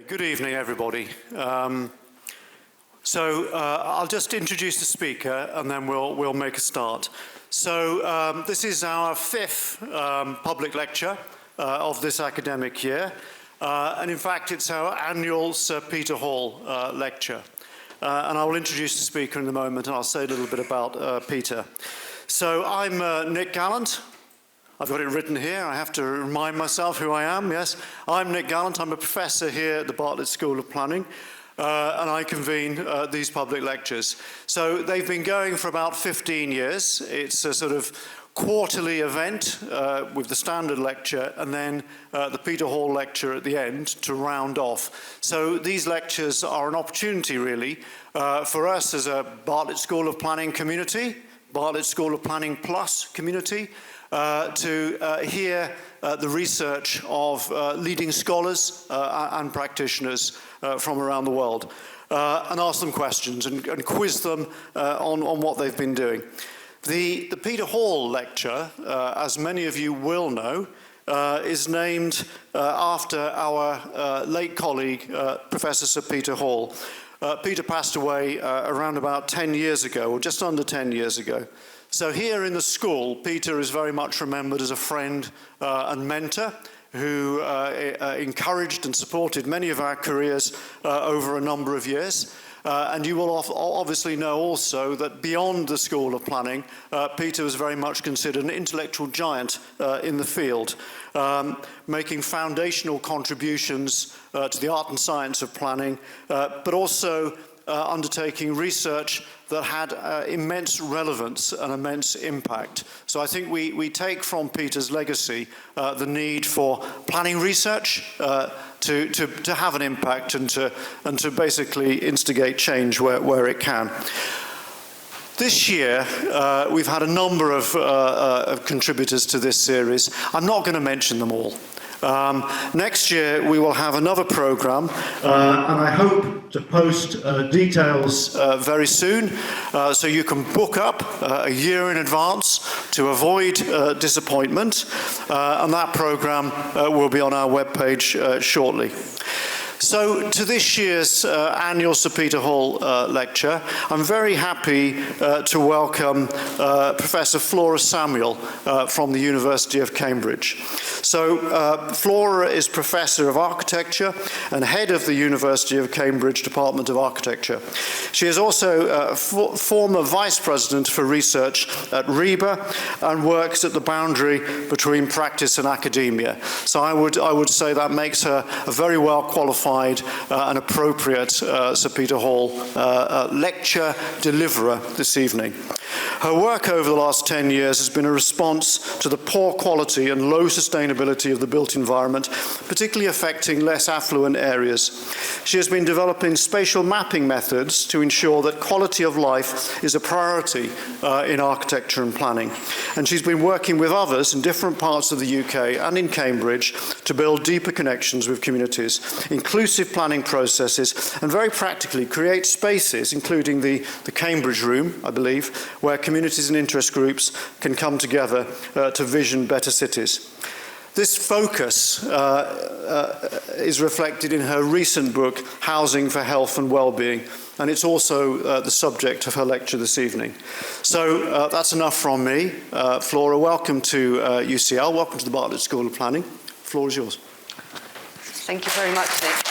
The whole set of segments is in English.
Good evening, everybody. I'll just introduce the speaker and then we'll make a start. This is our fifth public lecture of this academic year. And in fact, it's our annual Sir Peter Hall lecture. And I will introduce the speaker in a moment and I'll say a little bit about Peter. So I'm Nick Gallant. I've got it written here. I have to remind myself who I am. Yes, I'm Nick Gallant. I'm a professor here at the Bartlett School of Planning, and I convene these public lectures. So they've been going for about 15 years. It's a sort of quarterly event with the standard lecture and then the Peter Hall lecture at the end to round off. So these lectures are an opportunity really for us as a Bartlett School of Planning community, Bartlett School of Planning Plus community, to hear the research of leading scholars and practitioners from around the world and ask them questions and quiz them on what they've been doing. The Peter Hall lecture, as many of you will know, is named after our late colleague, Professor Sir Peter Hall. Peter passed away around about 10 years ago, or just under 10 years ago. So here in the school, Peter is very much remembered as a friend and mentor who encouraged and supported many of our careers over a number of years. And you will obviously know also that beyond the School of Planning, Peter was very much considered an intellectual giant in the field, making foundational contributions to the art and science of planning, but also undertaking research that had immense relevance and immense impact. So I think we take from Peter's legacy the need for planning research to have an impact and to basically instigate change where it can. This year, we've had a number of contributors to this series. I'm not going to mention them all. Next year we will have another program and I hope to post details very soon so you can book up a year in advance to avoid disappointment, and that program will be on our webpage shortly. So to this year's annual Sir Peter Hall lecture, I'm very happy to welcome Professor Flora from the University of Cambridge. So Flora is Professor of Architecture and Head of the University of Cambridge Department of Architecture. She is also former Vice President for Research at RIBA and works at the boundary between practice and academia. So I would say that makes her a very well qualified and appropriate Sir Peter Hall lecture deliverer this evening. Her work over the last 10 years has been a response to the poor quality and low sustainability of the built environment, particularly affecting less affluent areas. She has been developing spatial mapping methods to ensure that quality of life is a priority in architecture and planning. And she's been working with others in different parts of the UK and in Cambridge to build deeper connections with communities, inclusive planning processes, and very practically create spaces, including the Cambridge Room, I believe, where communities and interest groups can come together to vision better cities. This focus is reflected in her recent book, Housing for Health and Wellbeing, and it's also the subject of her lecture this evening. So that's enough from me. Flora, welcome to UCL, welcome to the Bartlett School of Planning. The floor is yours. Thank you very much, Nick.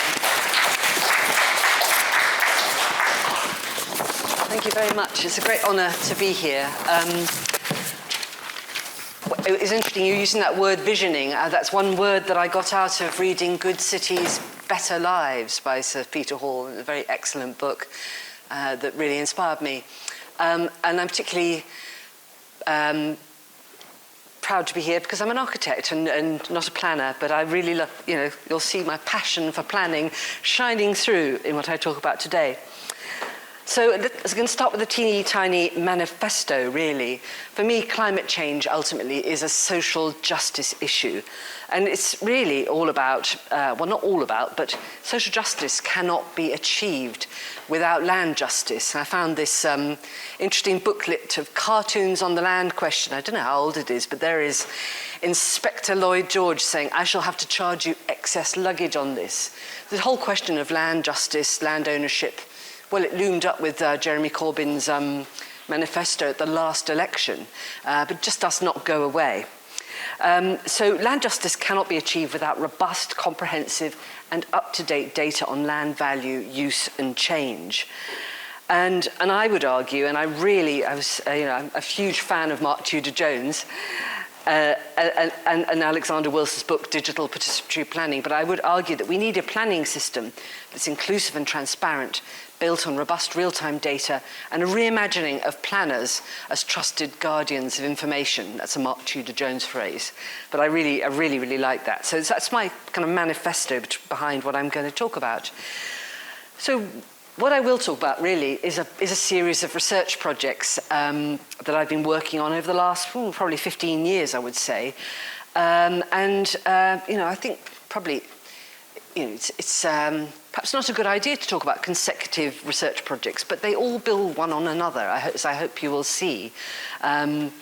Thank you very much. It's a great honour to be here. It was interesting you using that word visioning. That's one word that I got out of reading Good Cities, Better Lives by Sir Peter Hall, a very excellent book that really inspired me. And I'm particularly proud to be here because I'm an architect and not a planner, but I really love, you'll see my passion for planning shining through in what I talk about today. So I'm going to start with a teeny tiny manifesto, really. For me, climate change ultimately is a social justice issue. And it's really all about, well, not all about, but social justice cannot be achieved without land justice. I found this interesting booklet of cartoons on the land question. I don't know how old it is, but there is Inspector Lloyd George saying, I shall have to charge you excess luggage on this. The whole question of land justice, land ownership, well, it loomed up with Jeremy Corbyn's manifesto at the last election, but just does not go away. So land justice cannot be achieved without robust, comprehensive and up-to-date data on land value, use and change. And I would argue, and I'm a huge fan of Mark Tudor-Jones and Alexander Wilson's book, Digital Participatory Planning, but I would argue that we need a planning system that's inclusive and transparent, built on robust real-time data, and a reimagining of planners as trusted guardians of information. That's a Mark Tudor-Jones phrase, but I really like that. So that's my kind of manifesto behind what I'm going to talk about. So what I will talk about really is a series of research projects that I've been working on over the last probably 15 years, I would say. I think probably it's perhaps not a good idea to talk about consecutive research projects, but they all build one on another, as I hope you will see. And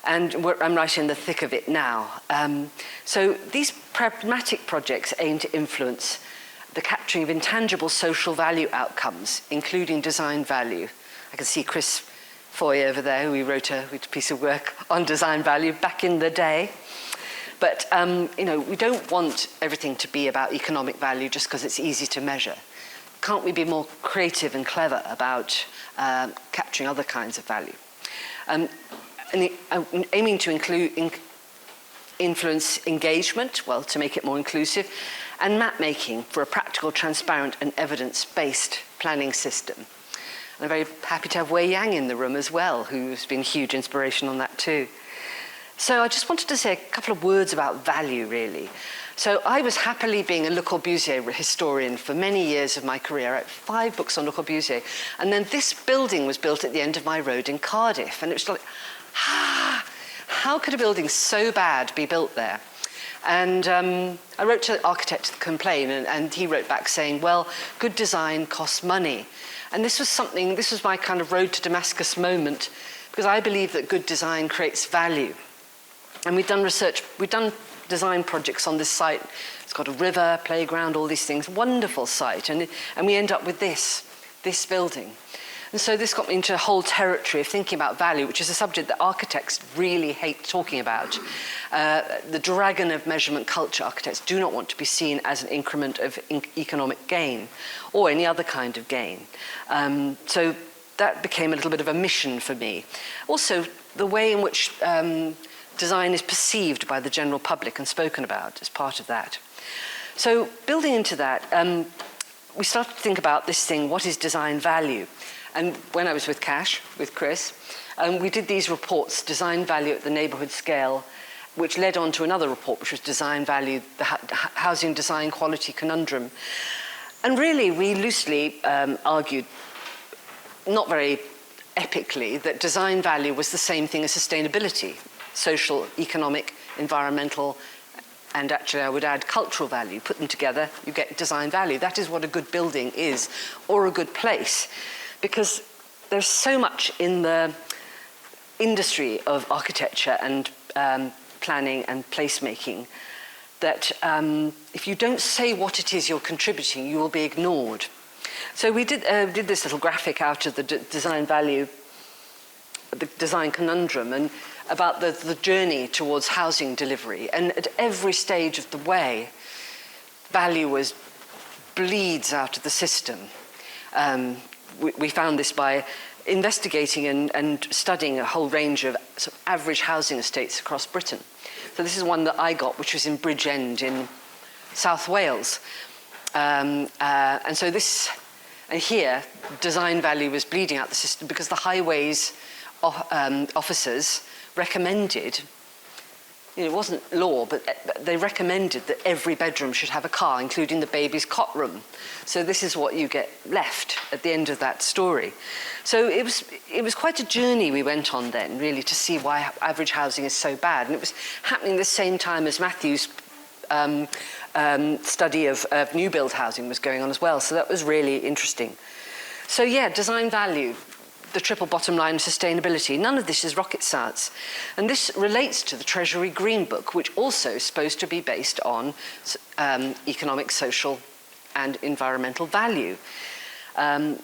I'm right in the thick of it now. So these pragmatic projects aim to influence the capturing of intangible social value outcomes, including design value. I can see Chris Foy over there, who wrote a piece of work on design value back in the day. But we don't want everything to be about economic value just because it's easy to measure. Can't we be more creative and clever about capturing other kinds of value? Aiming to influence engagement, well, to make it more inclusive, and map making for a practical, transparent and evidence-based planning system. And I'm very happy to have Wei Yang in the room as well, who's been a huge inspiration on that too. So I just wanted to say a couple of words about value, really. So I was happily being a Le Corbusier historian for many years of my career. I wrote 5 books on Le Corbusier. And then this building was built at the end of my road in Cardiff. And it was like, how could a building so bad be built there? And I wrote to the architect to complain, and he wrote back saying, well, good design costs money. And this was my kind of road to Damascus moment, because I believe that good design creates value. And we've done design projects on this site. It's got a river, playground, all these things, wonderful site. And we end up with this building. And so this got me into a whole territory of thinking about value, which is a subject that architects really hate talking about. The dragon of measurement culture, architects do not want to be seen as an increment of economic gain or any other kind of gain. So that became a little bit of a mission for me. Also, the way in which design is perceived by the general public and spoken about as part of that. So building into that, we started to think about this thing, what is design value? And when I was with Cash, with Chris, we did these reports, design value at the neighbourhood scale, which led on to another report, which was design value, the housing design quality conundrum. And really, we loosely argued, not very epically, that design value was the same thing as sustainability, social, economic, environmental, and actually I would add cultural value. Put them together, you get design value. That is what a good building is, or a good place. Because there's so much in the industry of architecture and planning and placemaking that if you don't say what it is you're contributing, you will be ignored. So we did this little graphic out of the design value, the design conundrum, and about the journey towards housing delivery. And at every stage of the way, value bleeds out of the system. We found this by investigating and studying a whole range of sort of average housing estates across Britain. So this is one that I got, which was in Bridgend in South Wales. And here, design value was bleeding out the system because the highways officers recommended, it wasn't law, but they recommended that every bedroom should have a car, including the baby's cot room. So this is what you get left at the end of that story. So it was quite a journey we went on then, really, to see why average housing is so bad. And it was happening the same time as Matthew's study of new build housing was going on as well. So that was really interesting. So yeah, design value. the triple bottom line of sustainability. None of this is rocket science. And this relates to the Treasury Green Book, which also is supposed to be based on economic, social, and environmental value. And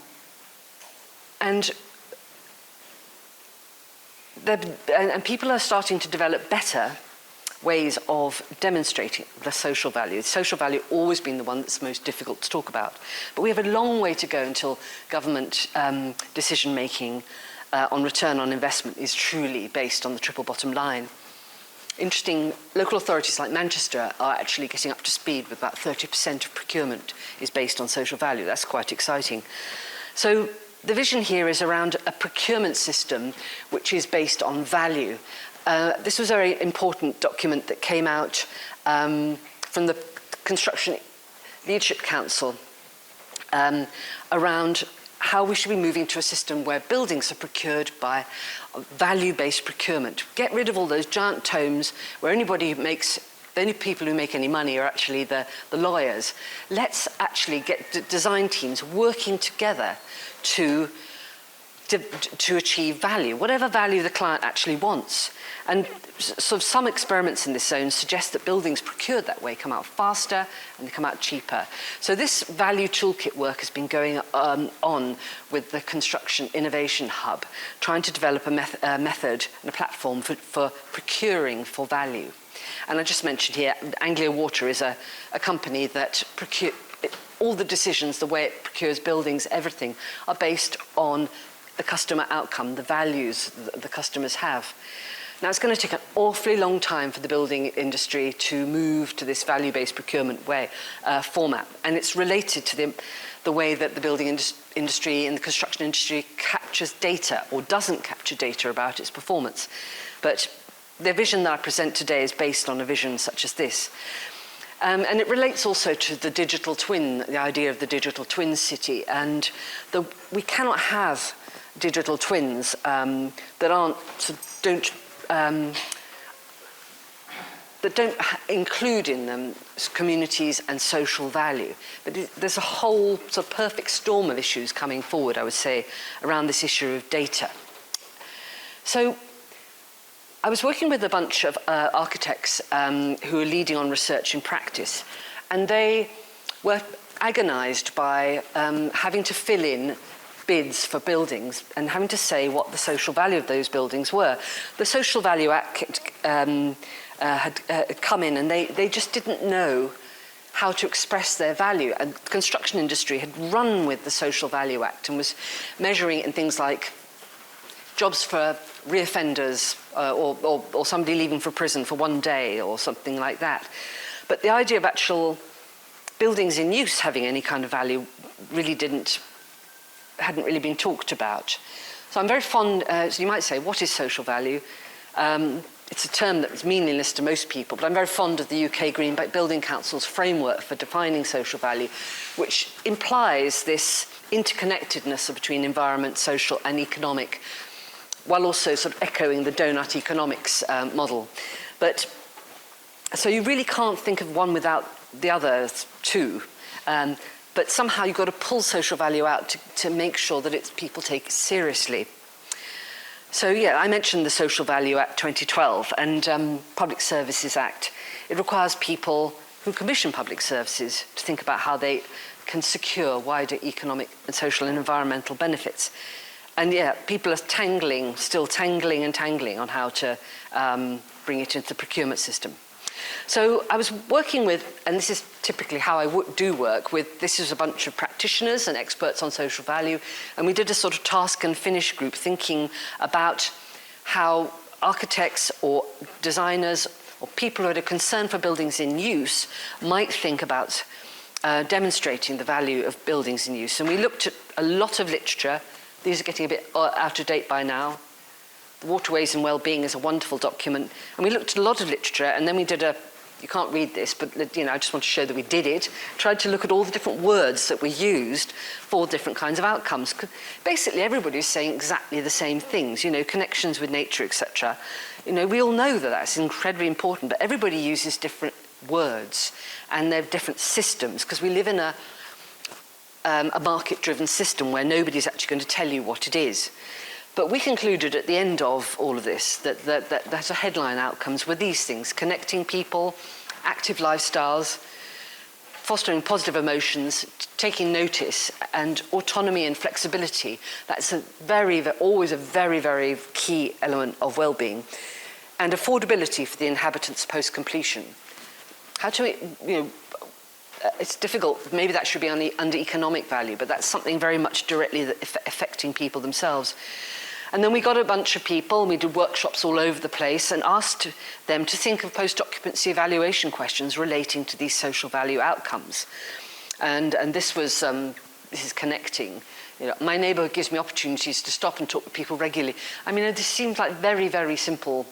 people are starting to develop better ways of demonstrating the social value. Social value always been the one that's most difficult to talk about. But we have a long way to go until government decision-making on return on investment is truly based on the triple bottom line. Interesting, local authorities like Manchester are actually getting up to speed with about 30% of procurement is based on social value. That's quite exciting. So the vision here is around a procurement system which is based on value. This was a very important document that came out from the Construction Leadership Council around how we should be moving to a system where buildings are procured by value-based procurement. Get rid of all those giant tomes where the only people who make any money are actually the lawyers. Let's actually get design teams working together to achieve value, whatever value the client actually wants. And sort of some experiments in this zone suggest that buildings procured that way come out faster and they come out cheaper. So this value toolkit work has been going on with the Construction Innovation Hub, trying to develop a method and a platform for procuring for value. And I just mentioned here, Anglia Water is a company that all the decisions, the way it procures buildings, everything, are based on the customer outcome, the values that the customers have. Now, it's going to take an awfully long time for the building industry to move to this value-based procurement format. And it's related to the way that the building industry and the construction industry captures data or doesn't capture data about its performance. But the vision that I present today is based on a vision such as this. And it relates also to the digital twin, the idea of the digital twin city. And we cannot have digital twins that don't include in them communities and social value. But there's a whole sort of perfect storm of issues coming forward, I would say, around this issue of data. So I was working with a bunch of architects who are leading on research and practice, and they were agonized by having to fill in bids for buildings and having to say what the social value of those buildings were. The Social Value Act had come in, and they just didn't know how to express their value. And the construction industry had run with the Social Value Act and was measuring it in things like jobs for reoffenders or somebody leaving for prison for one day or something like that. But the idea of actual buildings in use having any kind of value really hadn't really been talked about. So I'm very fond, so you might say, what is social value? It's a term that's meaningless to most people, but I'm very fond of the UK Green Building Council's framework for defining social value, which implies this interconnectedness between environment, social and economic, while also sort of echoing the donut economics model. But so you really can't think of one without the other two. But somehow you've got to pull social value out to make sure that people take it seriously. So yeah, I mentioned the Social Value Act 2012 and Public Services Act. It requires people who commission public services to think about how they can secure wider economic and social and environmental benefits. And yeah, people are still tangling on how to bring it into the procurement system. So I was working with, and this is typically how I do work with, this is a bunch of practitioners and experts on social value, and we did a sort of task and finish group thinking about how architects or designers or people who had a concern for buildings in use might think about demonstrating the value of buildings in use. And we looked at a lot of literature. These are getting a bit out of date by now. The Waterways and Wellbeing is a wonderful document. And we looked at a lot of literature, and then we did you can't read this, but I just want to show that we did it, tried to look at all the different words that were used for different kinds of outcomes. Basically, everybody's saying exactly the same things, connections with nature, etc. We all know that that's incredibly important, but everybody uses different words, and they're different systems, because we live in a market-driven system where nobody's actually going to tell you what it is. But we concluded at the end of all of this that the headline outcomes were these things: connecting people, active lifestyles, fostering positive emotions, taking notice, and autonomy and flexibility. That's always a very, very key element of well-being. And affordability for the inhabitants post-completion. How to, it's difficult. Maybe that should be under economic value, but that's something very much directly affecting people themselves. And then we got a bunch of people, and we did workshops all over the place and asked them to think of post-occupancy evaluation questions relating to these social value outcomes. And this is connecting. My neighbourhood gives me opportunities to stop and talk with people regularly. I mean, this seems like very, very simple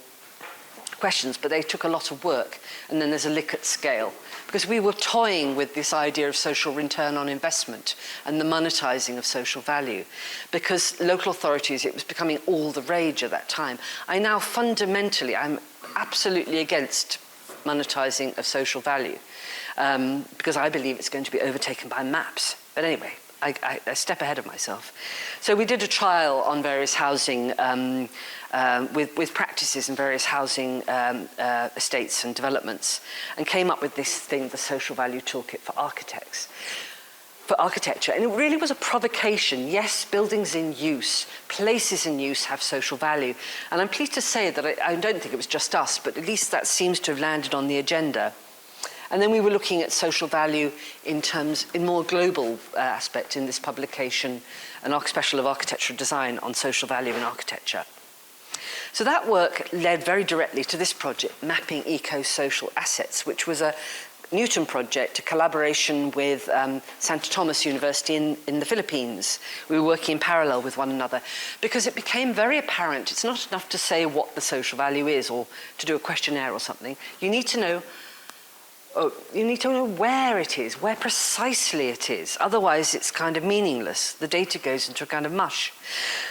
questions, but they took a lot of work. And then there's a Likert scale, because we were toying with this idea of social return on investment and the monetizing of social value, because local authorities, it was becoming all the rage at that time. I'm absolutely against monetizing of social value, because I believe it's going to be overtaken by maps. But anyway, I step ahead of myself. So we did a trial on various housing, with practices in various housing estates and developments, and came up with this thing, the Social Value Toolkit for architecture. And it really was a provocation. Yes, buildings in use, places in use have social value. And I'm pleased to say that I don't think it was just us, but at least that seems to have landed on the agenda. And then we were looking at social value in more global aspect in this publication, an special of architectural design on social value in architecture. So that work led very directly to this project, Mapping Eco-Social Assets, which was a Newton project, a collaboration with Santo Tomas University in the Philippines. We were working in parallel with one another, because it became very apparent it's not enough to say what the social value is or to do a questionnaire or something. You need to know where it is, where precisely it is. Otherwise, it's kind of meaningless. The data goes into a kind of mush.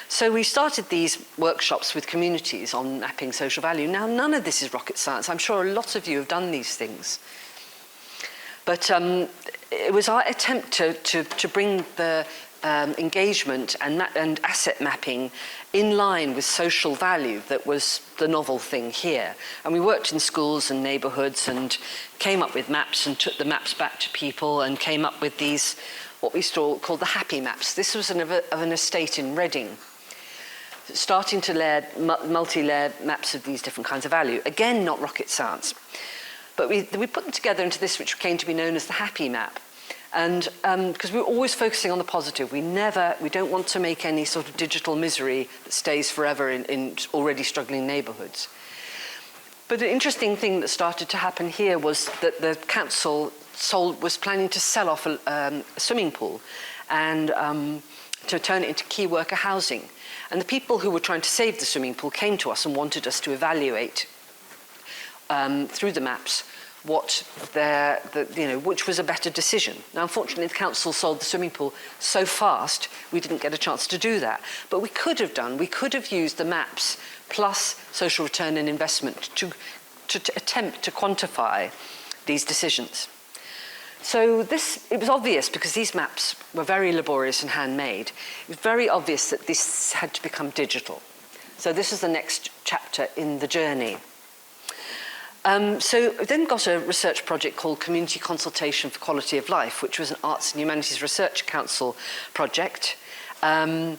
So we started these workshops with communities on mapping social value. Now, none of this is rocket science. I'm sure a lot of you have done these things. But it was our attempt to bring the engagement and asset mapping in line with social value that was the novel thing here. And we worked in schools and neighbourhoods and came up with maps and took the maps back to people and came up with these, what we called the happy maps. This was of an estate in Reading, starting to layer, multi-layer maps of these different kinds of value. Again, not rocket science. But we put them together into this, which came to be known as the happy map. And because we're always focusing on the positive, we don't want to make any sort of digital misery that stays forever in already struggling neighbourhoods. But an interesting thing that started to happen here was that the council was planning to sell off a swimming pool and to turn it into key worker housing. And the people who were trying to save the swimming pool came to us and wanted us to evaluate through the maps which was a better decision. Now, unfortunately, the council sold the swimming pool so fast, we didn't get a chance to do that. But we could have used the maps plus social return and investment to attempt to quantify these decisions. So it was obvious, because these maps were very laborious and handmade, it was very obvious that this had to become digital. So this is the next chapter in the journey. So we then got a research project called Community Consultation for Quality of Life, which was an Arts and Humanities Research Council project. And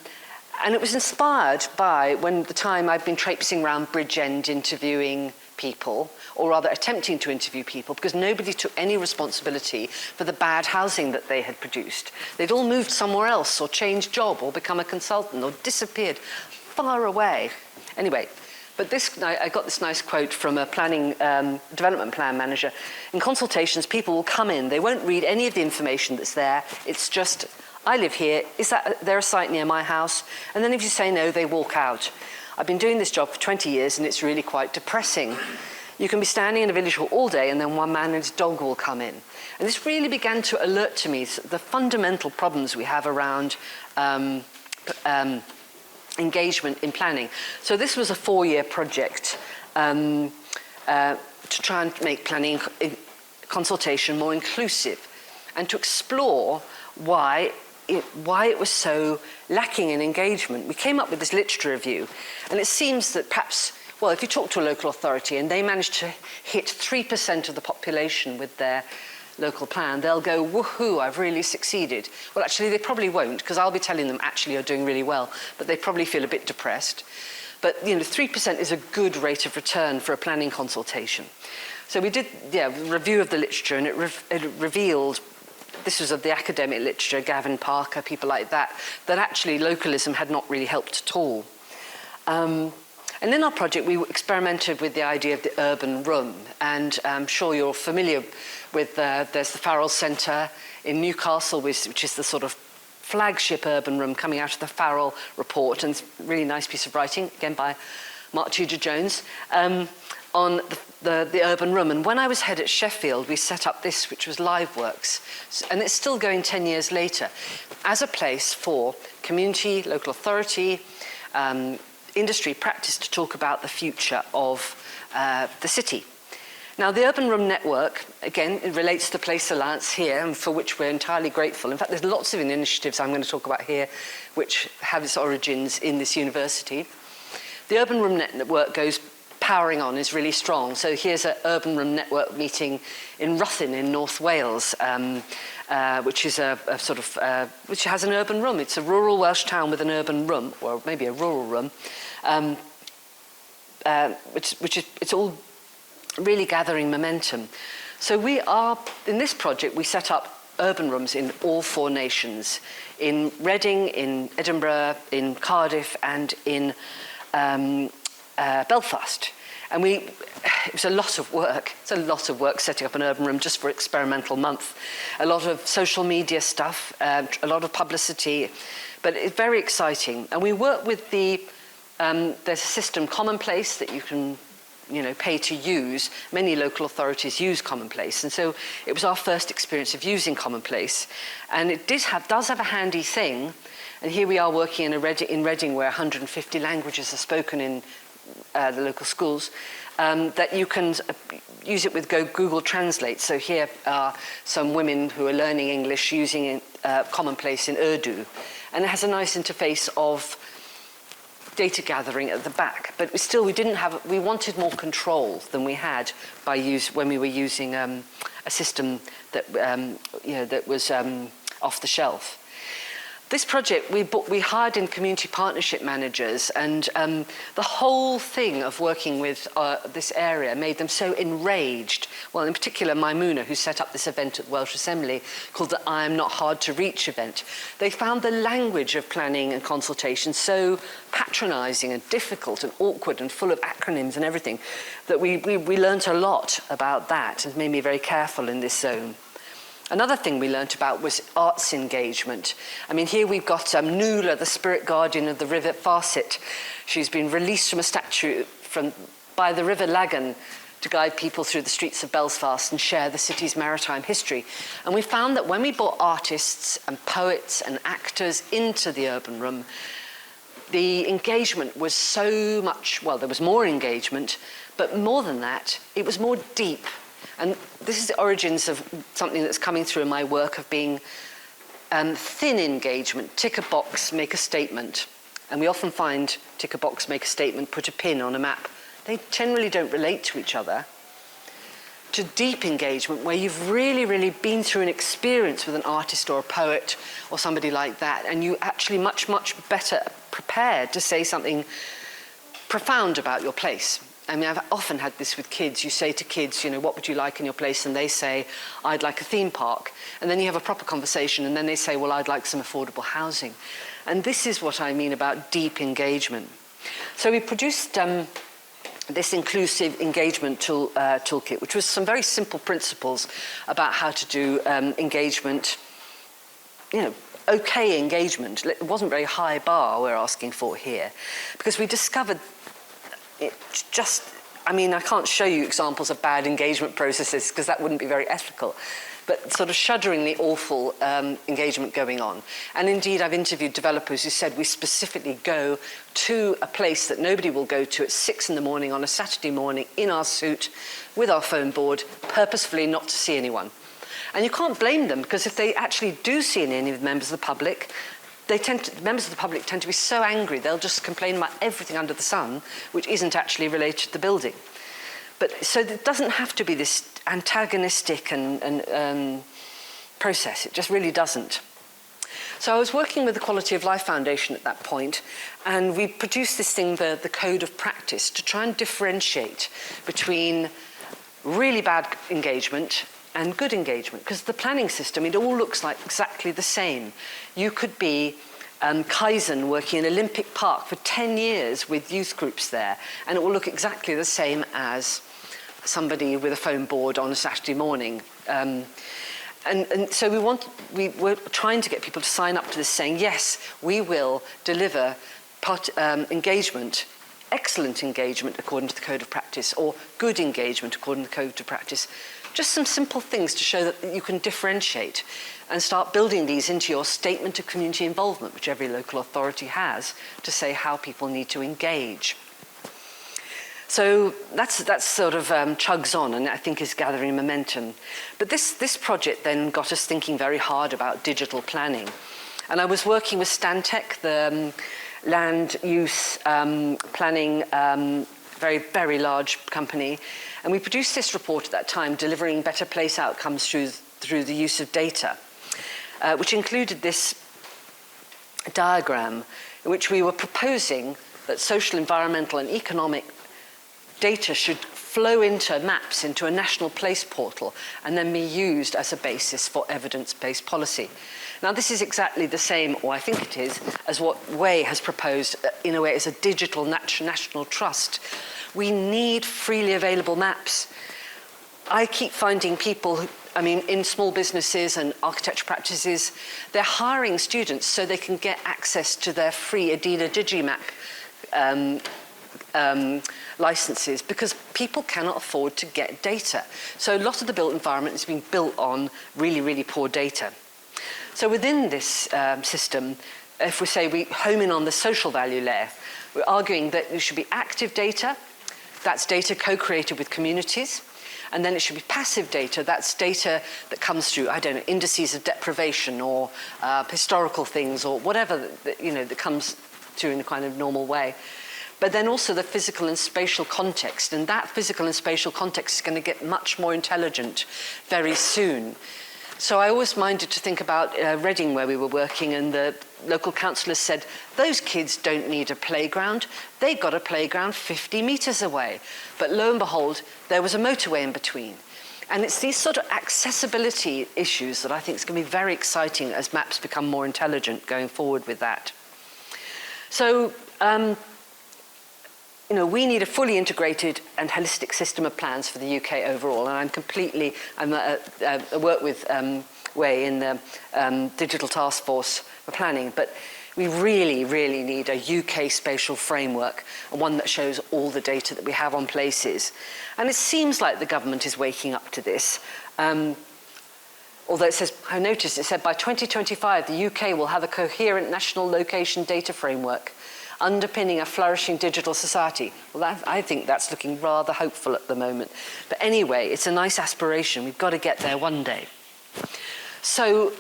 it was inspired by the time I'd been traipsing around Bridgend interviewing people, or rather attempting to interview people, because nobody took any responsibility for the bad housing that they had produced. They'd all moved somewhere else, or changed job, or become a consultant, or disappeared far away. Anyway, but I got this nice quote from a development plan manager. In consultations, people will come in, they won't read any of the information that's there. It's just, I live here, is there a site near my house? And then if you say no, they walk out. I've been doing this job for 20 years and it's really quite depressing. You can be standing in a village hall all day and then one man and his dog will come in. And this really began to alert to me the fundamental problems we have around engagement in planning. So this was a 4-year project to try and make planning consultation more inclusive and to explore why why it was so lacking in engagement. We came up with this literature review, and it seems that perhaps, well, if you talk to a local authority and they manage to hit 3% of the population with their local plan, they'll go, woohoo, I've really succeeded. Well, actually, they probably won't, because I'll be telling them, actually, you're doing really well, but they probably feel a bit depressed. But, 3% is a good rate of return for a planning consultation. So we did, a review of the literature, and it revealed, this was of the academic literature, Gavin Parker, people like that, that actually localism had not really helped at all. And in our project, we experimented with the idea of the urban room. And I'm sure you're familiar with, there's the Farrell Centre in Newcastle, which is the sort of flagship urban room coming out of the Farrell report. And it's a really nice piece of writing, again by Mark Tudor-Jones, on the urban room. And when I was head at Sheffield, we set up this, which was LiveWorks. And it's still going 10 years later, as a place for community, local authority, industry practice to talk about the future of the city. Now, the Urban Room Network, again, it relates to the Place Alliance here, and for which we're entirely grateful. In fact, there's lots of initiatives I'm going to talk about here which have its origins in this university. The Urban Room Network goes powering on, is really strong. So here's an Urban Room Network meeting in Ruthin in North Wales, which is which has an urban room. It's a rural Welsh town with an urban room, or maybe a rural room, it's all really gathering momentum. So we are, in this project, we set up urban rooms in all 4 nations, in Reading, in Edinburgh, in Cardiff, and in Belfast. And it was a lot of work. It's a lot of work setting up an urban room just for experimental month. A lot of social media stuff, a lot of publicity, but it's very exciting. And we work with there's a system, Commonplace, that you can pay to use. Many local authorities use Commonplace. And so it was our first experience of using Commonplace. And it does have a handy thing. And here we are working in Reading, where 150 languages are spoken in the local schools, that you can use it with Google Translate. So here are some women who are learning English using Commonplace in Urdu. And it has a nice interface of data gathering at the back. But we wanted more control than we had when we were using a system that, that was off the shelf. This project, we hired in community partnership managers, and the whole thing of working with this area made them so enraged. Well, in particular, Maimouna, who set up this event at the Welsh Assembly called the I Am Not Hard to Reach event. They found the language of planning and consultation so patronising and difficult and awkward and full of acronyms and everything that we learnt a lot about that, and made me very careful in this zone. Another thing we learnt about was arts engagement. I mean, here we've got Nuala, the spirit guardian of the River Farset. She's been released from a statue by the River Lagan to guide people through the streets of Belfast and share the city's maritime history. And we found that when we brought artists and poets and actors into the urban room, the engagement was so much, well, there was more engagement, but more than that, it was more deep. And this is the origins of something that's coming through in my work of being thin engagement, tick a box, make a statement. And we often find tick a box, make a statement, put a pin on a map. They generally don't relate to each other. To deep engagement, where you've really, really been through an experience with an artist or a poet or somebody like that, and you actually much, much better prepared to say something profound about your place. I mean, I've often had this with kids. You say to kids, what would you like in your place? And they say, I'd like a theme park. And then you have a proper conversation, and then they say, well, I'd like some affordable housing. And this is what I mean about deep engagement. So we produced this inclusive engagement toolkit, which was some very simple principles about how to do engagement, okay engagement. It wasn't very high bar we're asking for here, because we discovered I can't show you examples of bad engagement processes because that wouldn't be very ethical, but sort of shudderingly awful engagement going on. And indeed, I've interviewed developers who said we specifically go to a place that nobody will go to at 6 a.m. on a Saturday morning in our suit with our phone board, purposefully not to see anyone. And you can't blame them, because if they actually do see any of the members of the public, members of the public tend to be so angry, they'll just complain about everything under the sun, which isn't actually related to the building. But so it doesn't have to be this antagonistic and process. It just really doesn't. So I was working with the Quality of Life Foundation at that point, and we produced this thing, the Code of Practice, to try and differentiate between really bad engagement and good engagement, because the planning system, it all looks like exactly the same. You could be Kaizen working in Olympic Park for 10 years with youth groups there, and it will look exactly the same as somebody with a foam board on a Saturday morning. And so we were trying to get people to sign up to this, saying, yes, we will deliver engagement, excellent engagement according to the Code of Practice, or good engagement according to the Code of Practice. Just some simple things to show that you can differentiate and start building these into your statement of community involvement, which every local authority has, to say how people need to engage. So that's sort of chugs on, and I think is gathering momentum. But this project then got us thinking very hard about digital planning. And I was working with Stantec, the land use planning, very, very large company. And we produced this report at that time, delivering better place outcomes through the use of data, which included this diagram in which we were proposing that social, environmental, and economic data should flow into maps into a national place portal and then be used as a basis for evidence-based policy. Now, this is exactly the same, or I think it is, as what Way has proposed, in a way, as a digital national trust. We need freely available maps. I keep finding people, in small businesses and architecture practices, they're hiring students so they can get access to their free Adina Digimap licenses, because people cannot afford to get data. So a lot of the built environment is being built on really, really poor data. So within this system, if we say we home in on the social value layer, we're arguing that there should be active data. That's data co-created with communities. And then it should be passive data. That's data that comes through, indices of deprivation or historical things or whatever that comes through in a kind of normal way. But then also the physical and spatial context. And that physical and spatial context is going to get much more intelligent very soon. So I always minded to think about Reading, where we were working, and the local councillors said, those kids don't need a playground. They've got a playground 50 metres away. But lo and behold, there was a motorway in between. And it's these sort of accessibility issues that I think is going to be very exciting as maps become more intelligent going forward with that. So, we need a fully integrated and holistic system of plans for the UK overall. And I work with Way in the Digital Task Force for Planning, but we really, really need a UK spatial framework, and one that shows all the data that we have on places. And it seems like the government is waking up to this. Although it says, I noticed it said by 2025, the UK will have a coherent national location data framework underpinning a flourishing digital society. Well, I think that's looking rather hopeful at the moment. But anyway, it's a nice aspiration. We've got to get there one day. So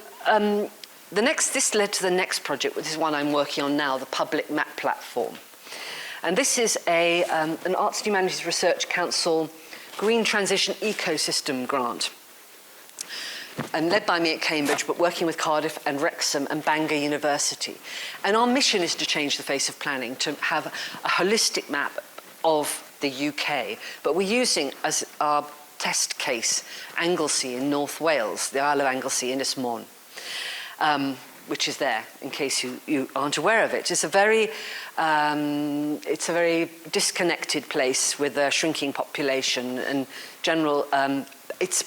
this led to the next project, which is one I'm working on now, the Public Map Platform. And this is an Arts and Humanities Research Council Green Transition Ecosystem grant. And led by me at Cambridge, but working with Cardiff and Wrexham and Bangor University. And our mission is to change the face of planning, to have a holistic map of the UK. But we're using as our test case Anglesey in North Wales, the Isle of Anglesey, Ynys Môn, which is there, in case you aren't aware of it. It's a very disconnected place with a shrinking population and general. It's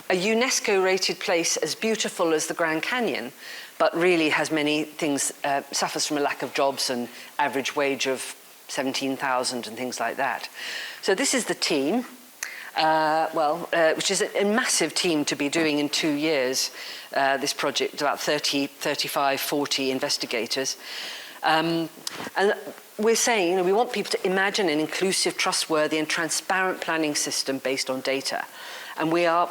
a UNESCO-rated place as beautiful as the Grand Canyon, but really has many things, suffers from a lack of jobs and average wage of 17,000 and things like that. So this is the team, which is a massive team to be doing in 2 years, this project, about 30, 35, 40 investigators. And we're saying, we want people to imagine an inclusive, trustworthy and transparent planning system based on data. And we are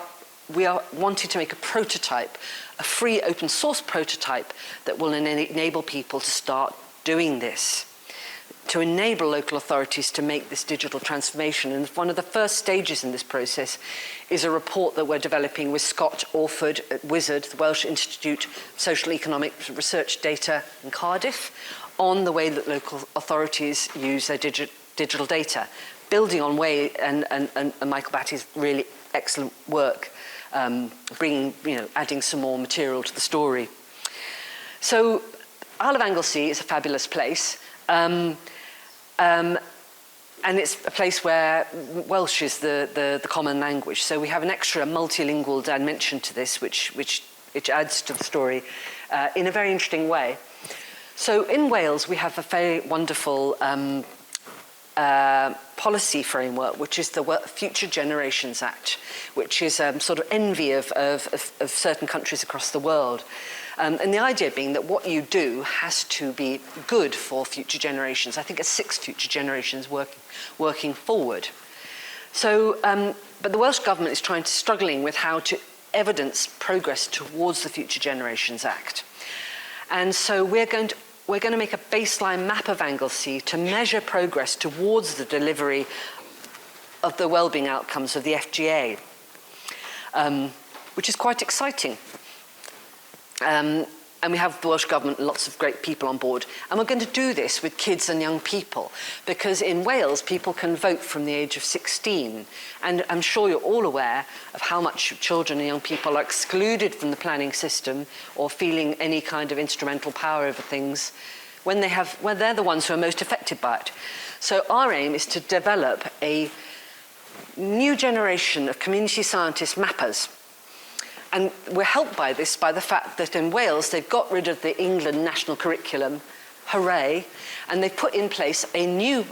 we are wanting to make a prototype, a free open source prototype that will enable people to start doing this, to enable local authorities to make this digital transformation. And one of the first stages in this process is a report that we're developing with Scott Orford at Wizard, the Welsh Institute of Social Economic Research Data in Cardiff, on the way that local authorities use their digital data, building on Way and Michael Batty's really excellent work, adding some more material to the story. So Isle of Anglesey is a fabulous place. And it's a place where Welsh is the common language. So we have an extra multilingual dimension to this, which adds to the story in a very interesting way. So in Wales, we have a very wonderful policy framework, which is the Future Generations Act, which is sort of envy of certain countries across the world. And the idea being that what you do has to be good for future generations. I think it's 6 future generations working forward. So, but the Welsh Government is struggling with how to evidence progress towards the Future Generations Act. And so we're going to make a baseline map of Anglesey to measure progress towards the delivery of the wellbeing outcomes of the FGA, which is quite exciting. And we have the Welsh Government and lots of great people on board. And we're going to do this with kids and young people, because in Wales, people can vote from the age of 16. And I'm sure you're all aware of how much children and young people are excluded from the planning system or feeling any kind of instrumental power over things when they're the ones who are most affected by it. So our aim is to develop a new generation of community scientist mappers. And we're helped by this by the fact that in Wales, they've got rid of the England national curriculum, hooray, and they've put in place a new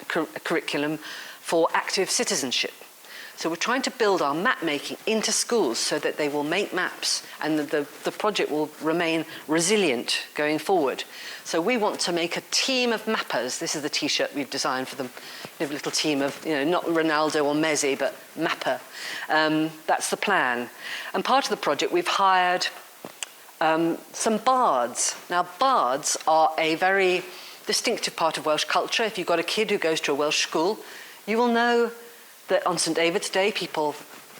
curriculum for active citizenship. So we're trying to build our map making into schools so that they will make maps and the project will remain resilient going forward. So we want to make a team of mappers. This is the T-shirt we've designed for them. A little team of, not Ronaldo or Messi, but mapper. That's the plan. And part of the project, we've hired some bards. Now, bards are a very distinctive part of Welsh culture. If you've got a kid who goes to a Welsh school, you will know that on St David's Day, people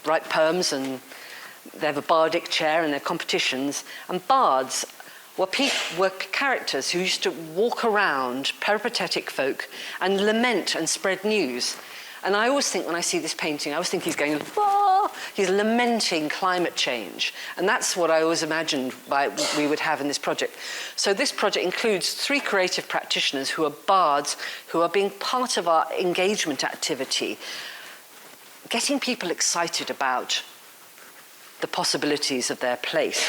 write poems and they have a bardic chair and their competitions. And bards were characters who used to walk around, peripatetic folk, and lament and spread news. And I always think when I see this painting, I always think he's going, ah! He's lamenting climate change. And that's what I always imagined we would have in this project. So this project includes 3 creative practitioners who are bards, who are being part of our engagement activity, getting people excited about the possibilities of their place.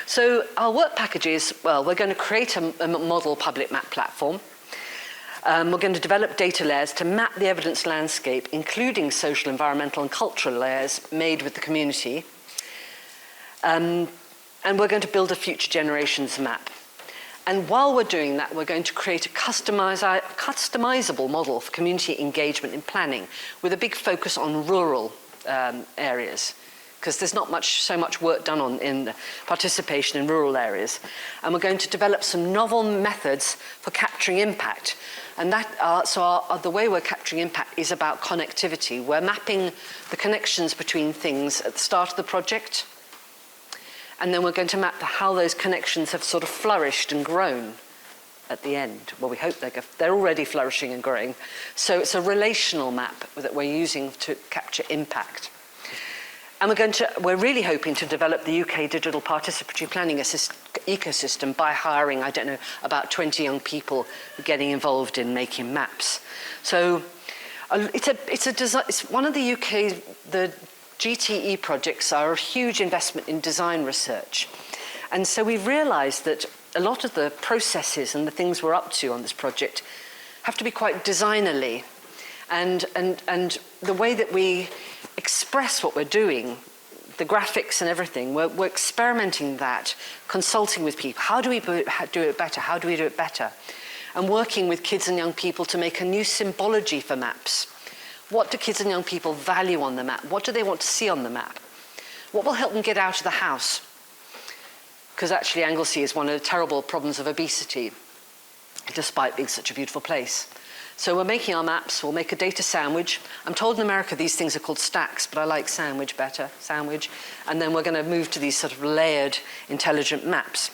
So our work package is, well, we're going to create a model public map platform. We're going to develop data layers to map the evidence landscape, including social, environmental, and cultural layers made with the community. And we're going to build a future generations map. And while we're doing that, we're going to create a customizable model for community engagement in planning with a big focus on rural areas, because there's not so much work done in participation in rural areas. And we're going to develop some novel methods for capturing impact. And the way we're capturing impact is about connectivity. We're mapping the connections between things at the start of the project, and then we're going to map how those connections have sort of flourished and grown at the end. Well, we hope they're already flourishing and growing. So it's a relational map that we're using to capture impact. And we're really hoping to develop the UK digital participatory planning ecosystem by hiring, about 20 young people getting involved in making maps. So it's one of the the GTE projects are a huge investment in design research. And so we've realized that a lot of the processes and the things we're up to on this project have to be quite designerly. And the way that we express what we're doing, the graphics and everything, we're experimenting that, consulting with people. How do we do it better? How do we do it better? And working with kids and young people to make a new symbology for maps. What do kids and young people value on the map? What do they want to see on the map? What will help them get out of the house? Because actually Anglesey is one of the terrible problems of obesity, despite being such a beautiful place. So we're making our maps, we'll make a data sandwich. I'm told in America these things are called stacks, but I like sandwich better, sandwich. And then we're going to move to these sort of layered, intelligent maps.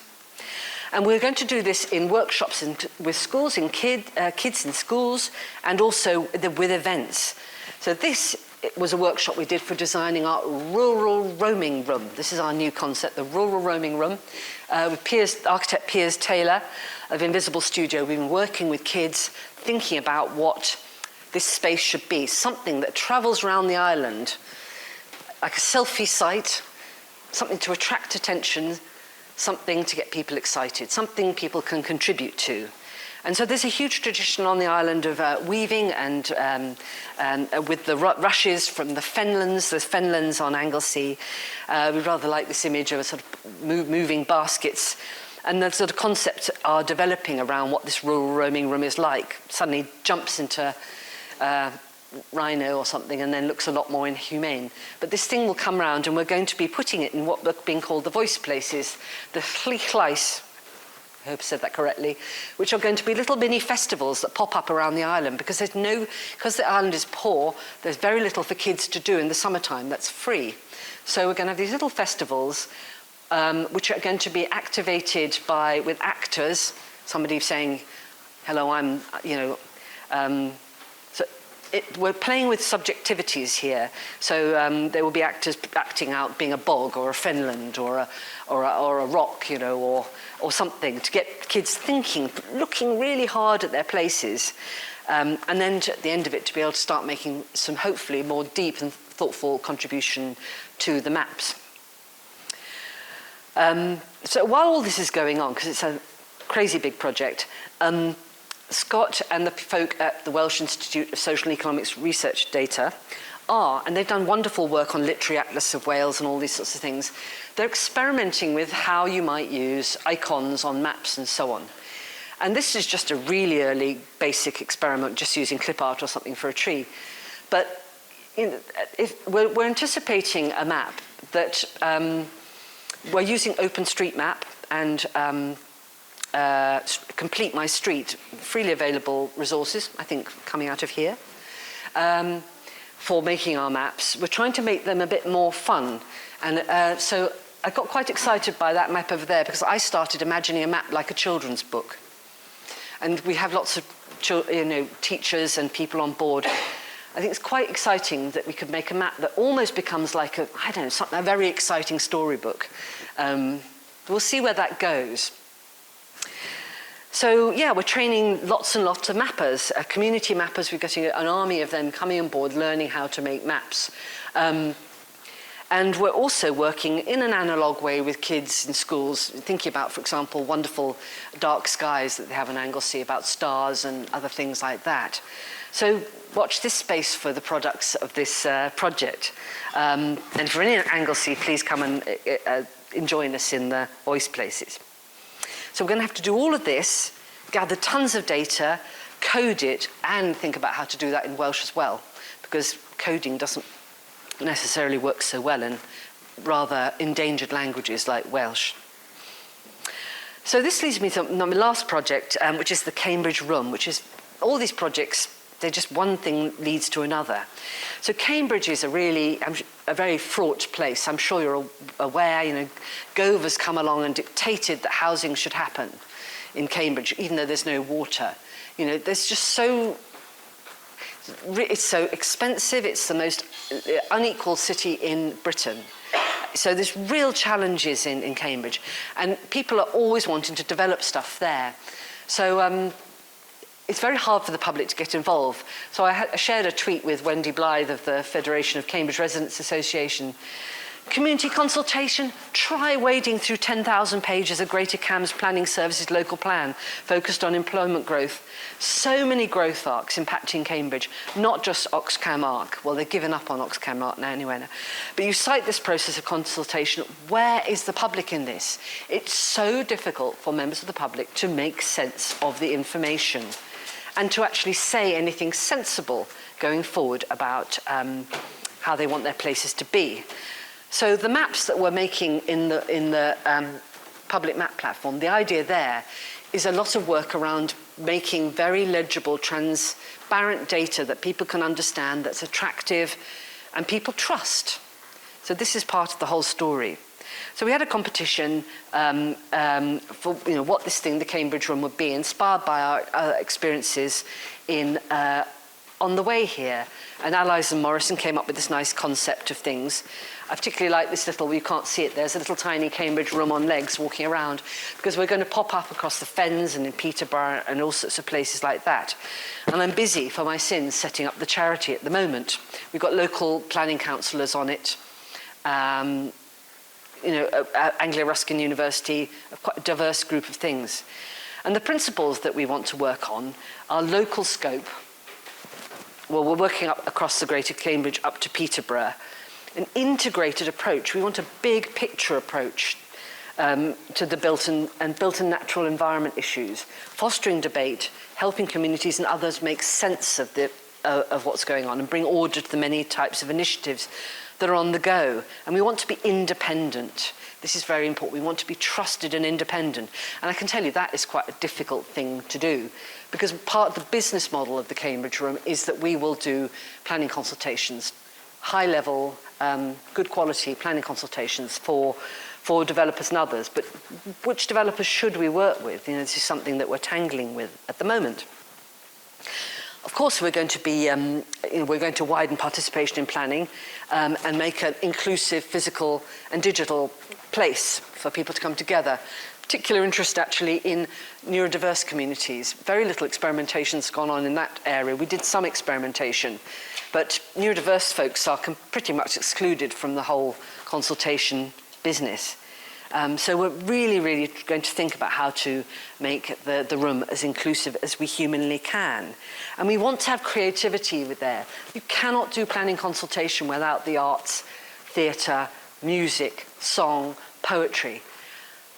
And we're going to do this in workshops with schools, in kids in schools, and also with events. So this was a workshop we did for designing our rural roaming room. This is our new concept, the rural roaming room. With architect Piers Taylor of Invisible Studio, we've been working with kids, thinking about what this space should be, something that travels around the island, like a selfie site, something to attract attention, something to get people excited, something people can contribute to. And so there's a huge tradition on the island of weaving and with the rushes from the fenlands, there's fenlands on Anglesey. We rather like this image of a sort of moving baskets. And the sort of concepts are developing around what this rural roaming room is like. Suddenly jumps into rhino or something and then looks a lot more inhumane. But this thing will come around and we're going to be putting it in what are being called the voice places, the llais, I hope I said that correctly, which are going to be little mini festivals that pop up around the island because because the island is poor, there's very little for kids to do in the summertime that's free. So we're going to have these little festivals which are going to be activated with actors, somebody saying, hello, I'm, we're playing with subjectivities here. So there will be actors acting out being a bog or a fenland or a rock, or something to get kids thinking, looking really hard at their places. And then at the end of it to be able to start making some hopefully more deep and thoughtful contribution to the maps. So while all this is going on, because it's a crazy big project, Scott and the folk at the Welsh Institute of Social and Economics Research Data and they've done wonderful work on Literary Atlas of Wales and all these sorts of things. They're experimenting with how you might use icons on maps and so on. And this is just a really early basic experiment, just using clip art or something for a tree. But if we're anticipating a map that we're using OpenStreetMap and Complete My Street, freely available resources, I think, coming out of here, for making our maps. We're trying to make them a bit more fun. And so I got quite excited by that map over there because I started imagining a map like a children's book. And we have lots of teachers and people on board. I think it's quite exciting that we could make a map that almost becomes like a very exciting storybook. We'll see where that goes. So yeah, we're training lots and lots of mappers, community mappers. We're getting an army of them coming on board, learning how to make maps. And we're also working in an analogue way with kids in schools, thinking about, for example, wonderful dark skies that they have in Anglesey, about stars and other things like that. So watch this space for the products of this project. And if you're in Anglesey, please come and join us in the voice places. So we're going to have to do all of this, gather tons of data, code it, and think about how to do that in Welsh as well, because coding doesn't necessarily work so well in rather endangered languages like Welsh. So this leads me to my last project, which is the Cambridge Room, which is all these projects, they're just one thing leads to another. So Cambridge is a very fraught place. I'm sure you're aware, Gove has come along and dictated that housing should happen in Cambridge, even though there's no water. There's just it's so expensive. It's the most unequal city in Britain. So there's real challenges in Cambridge. And people are always wanting to develop stuff there. So it's very hard for the public to get involved. So I shared a tweet with Wendy Blythe of the Federation of Cambridge Residents Association. Community consultation, try wading through 10,000 pages of Greater Cambs Planning Services local plan focused on employment growth. So many growth arcs impacting Cambridge, not just Oxcam Arc. Well, they've given up on Oxcam Arc now anyway. But you cite this process of consultation. Where is the public in this? It's so difficult for members of the public to make sense of the information and to actually say anything sensible going forward about how they want their places to be. So the maps that we're making in the public map platform, the idea there is a lot of work around making very legible, transparent data that people can understand, that's attractive, and people trust. So this is part of the whole story. So we had a competition for what this thing, the Cambridge Room, would be, inspired by our experiences in on the way here. And Allies and Morrison came up with this nice concept of things. I particularly like this little, you can't see it, there's a little tiny Cambridge Room on legs walking around, because we're going to pop up across the Fens and in Peterborough and all sorts of places like that. And I'm busy, for my sins, setting up the charity at the moment. We've got local planning councillors on it. Anglia Ruskin University, quite a diverse group of things. And the principles that we want to work on are local scope. Well, we're working up across the Greater Cambridge up to Peterborough. An integrated approach. We want a big picture approach to the built and natural environment issues, fostering debate, helping communities and others make sense of what's going on and bring order to the many types of initiatives that are on the go. And we want to be independent. This is very important. We want to be trusted and independent. And I can tell you that is quite a difficult thing to do, because part of the business model of the Cambridge Room is that we will do planning consultations, high level, good quality planning consultations for developers and others. But which developers should we work with? This is something that we're tangling with at the moment. Of course, we're going to be we're going to widen participation in planning and make an inclusive physical and digital place for people to come together. Particular interest actually in neurodiverse communities. Very little experimentation's gone on in that area. We did some experimentation, but neurodiverse folks are pretty much excluded from the whole consultation business. So we're really, really going to think about how to make the room as inclusive as we humanly can. And we want to have creativity with there. You cannot do planning consultation without the arts, theatre, music, song, poetry.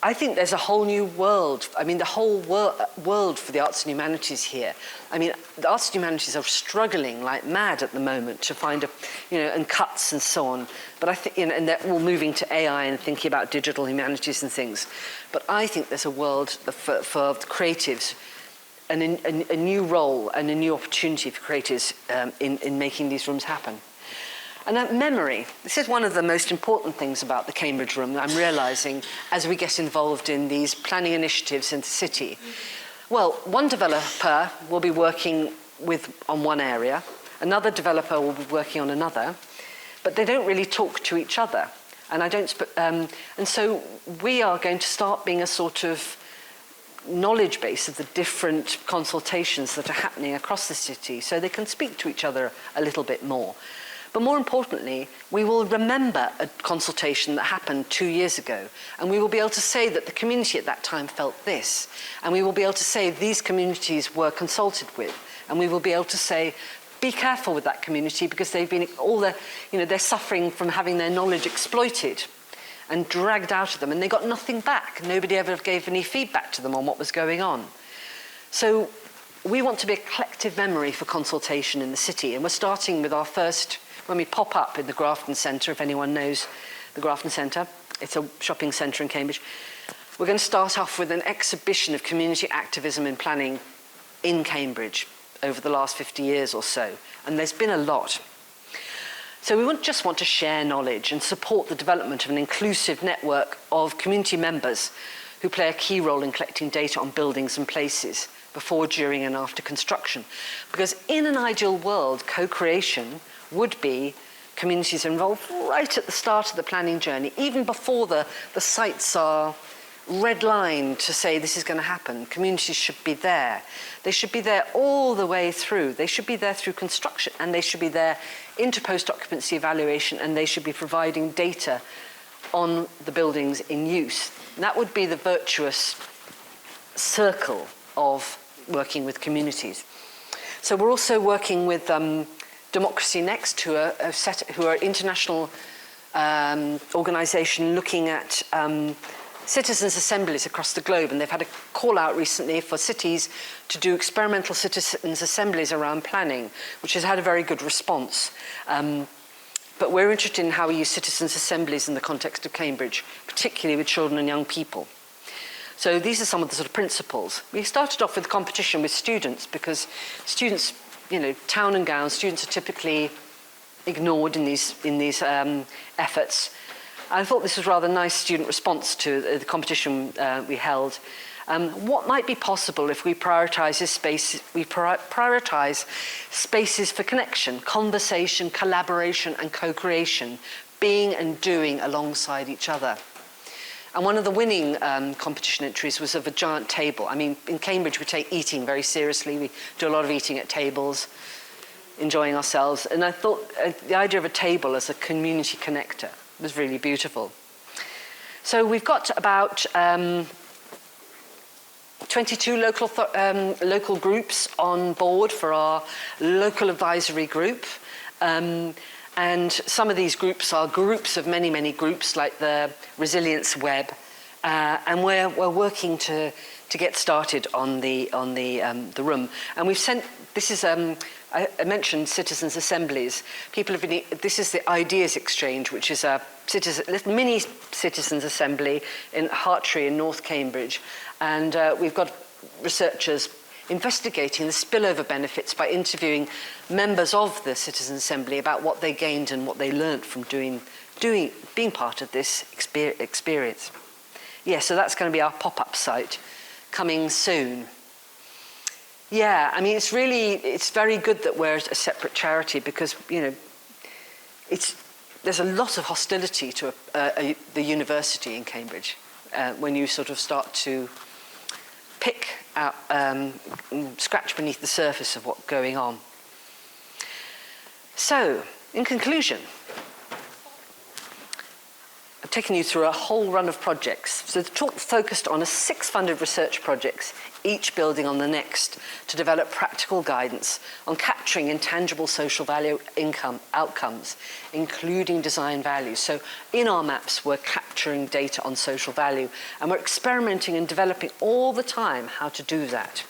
I think there's a whole new world. I mean, the whole world for the arts and humanities here. I mean, the arts and humanities are struggling like mad at the moment to find and cuts and so on. But I think, and they're all moving to AI and thinking about digital humanities and things. But I think there's a world for the creatives, and a new role and a new opportunity for creatives in making these rooms happen. And that memory, this is one of the most important things about the Cambridge Room that I'm realising as we get involved in these planning initiatives in the city. Well, one developer will be working on one area, another developer will be working on another, but they don't really talk to each other. And so we are going to start being a sort of knowledge base of the different consultations that are happening across the city, so they can speak to each other a little bit more. But more importantly, we will remember a consultation that happened 2 years ago, and we will be able to say that the community at that time felt this, and we will be able to say these communities were consulted with, and we will be able to say, be careful with that community because they've been they're suffering from having their knowledge exploited and dragged out of them, and they got nothing back. Nobody ever gave any feedback to them on what was going on. So we want to be a collective memory for consultation in the city, and we're starting with our first, when we pop up in the Grafton Centre, if anyone knows the Grafton Centre, it's a shopping centre in Cambridge. We're going to start off with an exhibition of community activism in planning in Cambridge over the last 50 years or so, and there's been a lot. So we just want to share knowledge and support the development of an inclusive network of community members who play a key role in collecting data on buildings and places before, during and after construction. Because in an ideal world, co-creation would be communities involved right at the start of the planning journey, even before the sites are redlined to say this is going to happen. Communities should be there. They should be there all the way through. They should be there through construction, and they should be there into post-occupancy evaluation, and they should be providing data on the buildings in use. And that would be the virtuous circle of working with communities. So we're also working with Democracy Next, who are an international organisation looking at citizens' assemblies across the globe, and they've had a call out recently for cities to do experimental citizens' assemblies around planning, which has had a very good response. but we're interested in how we use citizens' assemblies in the context of Cambridge, particularly with children and young people. So these are some of the sort of principles. We started off with competition with students because students, town and gown, students are typically ignored in these efforts. I thought this was a rather nice student response to the competition we held. What might be possible if we prioritize this space? We prioritize spaces for connection, conversation, collaboration, and co-creation, being and doing alongside each other. And one of the winning competition entries was of a giant table. I mean, in Cambridge, we take eating very seriously. We do a lot of eating at tables, enjoying ourselves. And I thought the idea of a table as a community connector was really beautiful. So we've got about 22 local groups on board for our local advisory group. And some of these groups are groups of many, many groups, like the Resilience Web. And we're working to get started on the room. And we've sent, this is, I mentioned citizens' assemblies. People have been, this is the Ideas Exchange, which is a mini citizens' assembly in Hartree in North Cambridge. And we've got researchers investigating the spillover benefits by interviewing members of the Citizens' Assembly about what they gained and what they learned from being part of this experience. Yeah, so that's going to be our pop-up site coming soon. Yeah, I mean, it's very good that we're a separate charity because, there's a lot of hostility to the university in Cambridge when you sort of start to pick out, scratch beneath the surface of what's going on. So, in conclusion, I've taken you through a whole run of projects. So the talk focused on 6 funded research projects, each building on the next, to develop practical guidance on capturing intangible social value outcomes, including design values. So in our maps, we're capturing data on social value, and we're experimenting and developing all the time how to do that.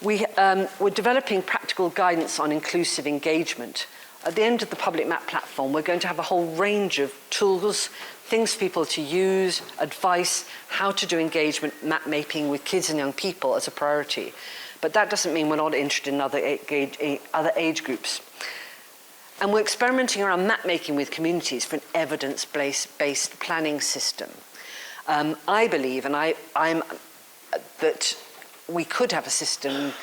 We're developing practical guidance on inclusive engagement. At the end of the public map platform, we're going to have a whole range of tools, things for people to use, advice, how to do engagement map mapping with kids and young people as a priority. But that doesn't mean we're not interested in other age groups. And we're experimenting around map making with communities for an evidence-based planning system. I believe, and I'm that we could have a system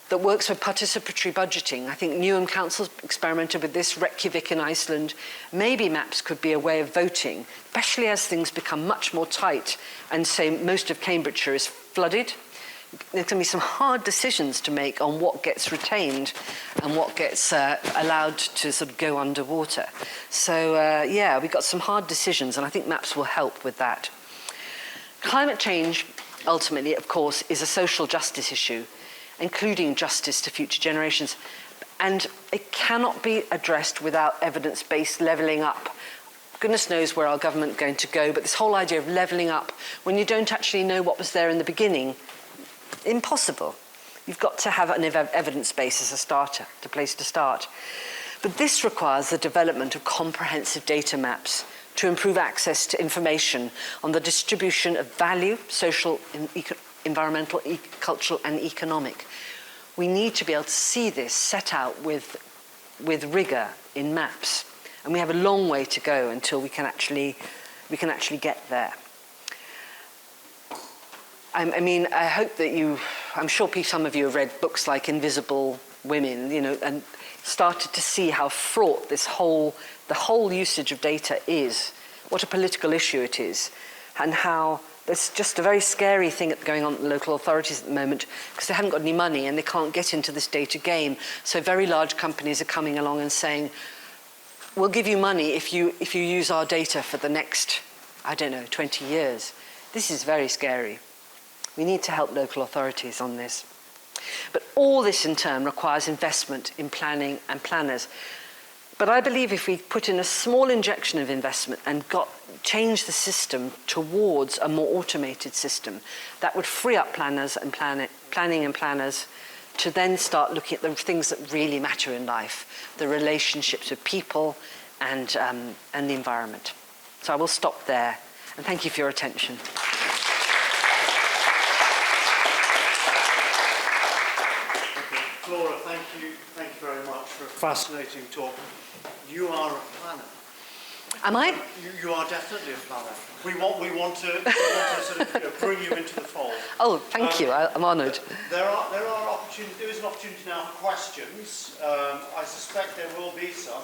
that works with participatory budgeting. I think Newham Council's experimented with this, Reykjavik in Iceland. Maybe maps could be a way of voting, especially as things become much more tight and say most of Cambridgeshire is flooded. There's going to be some hard decisions to make on what gets retained and what gets allowed to sort of go underwater. So yeah, we've got some hard decisions, and I think maps will help with that. Climate change, ultimately, of course, is a social justice issue, including justice to future generations. And it cannot be addressed without evidence-based levelling up. Goodness knows where our government is going to go, but this whole idea of levelling up, when you don't actually know what was there in the beginning, impossible. You've got to have an evidence base as a starter, the place to start. But this requires the development of comprehensive data maps to improve access to information on the distribution of value, social, environmental, cultural, and economic. We need to be able to see this set out with rigor in maps, and we have a long way to go until we can actually get there. I mean, I hope that I'm sure some of you have read books like Invisible Women, and started to see how fraught the whole usage of data is, what a political issue it is, and how there's just a very scary thing going on at the local authorities at the moment because they haven't got any money and they can't get into this data game. So very large companies are coming along and saying, we'll give you money if you use our data for the next, 20 years. This is very scary. We need to help local authorities on this. But all this in turn requires investment in planning and planners. But I believe if we put in a small injection of investment and change the system towards a more automated system, that would free up planners and planning and planners to then start looking at the things that really matter in life, the relationships with people and the environment. So I will stop there, and thank you for your attention. Flora, thank you very much for a fascinating talk. You are a planner. Am I? You are definitely a planner. We want to sort of bring you into the fold. Oh, thank you. I'm honoured. There is an opportunity now for questions. I suspect there will be some.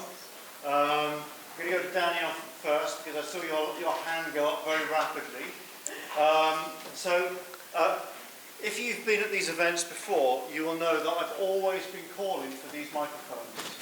I'm going to go to Daniel first because I saw your hand go up very rapidly. If you've been at these events before, you will know that I've always been calling for these microphones.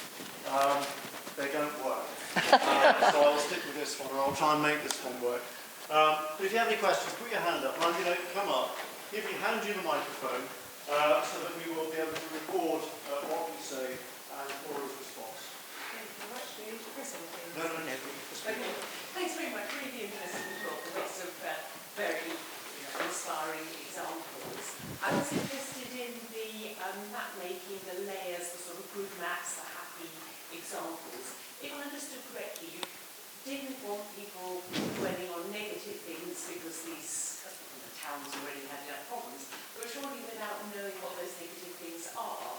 They don't work. So I'll stick with this one, or I'll try and make this one work. But if you have any questions, put your hand up. I'm going to come up, hand you the microphone, so that we will be able to record what we say and Flora's response. Thank you very much. Do you need to press anything? No. Okay. Thanks very much. Really interesting talk. Lots of very inspiring examples. I was interested in the map making, the layers, the sort of good maps, the happy examples. If I understood correctly, you didn't want people dwelling on negative things because these towns already had their problems, but surely without knowing what those negative things are,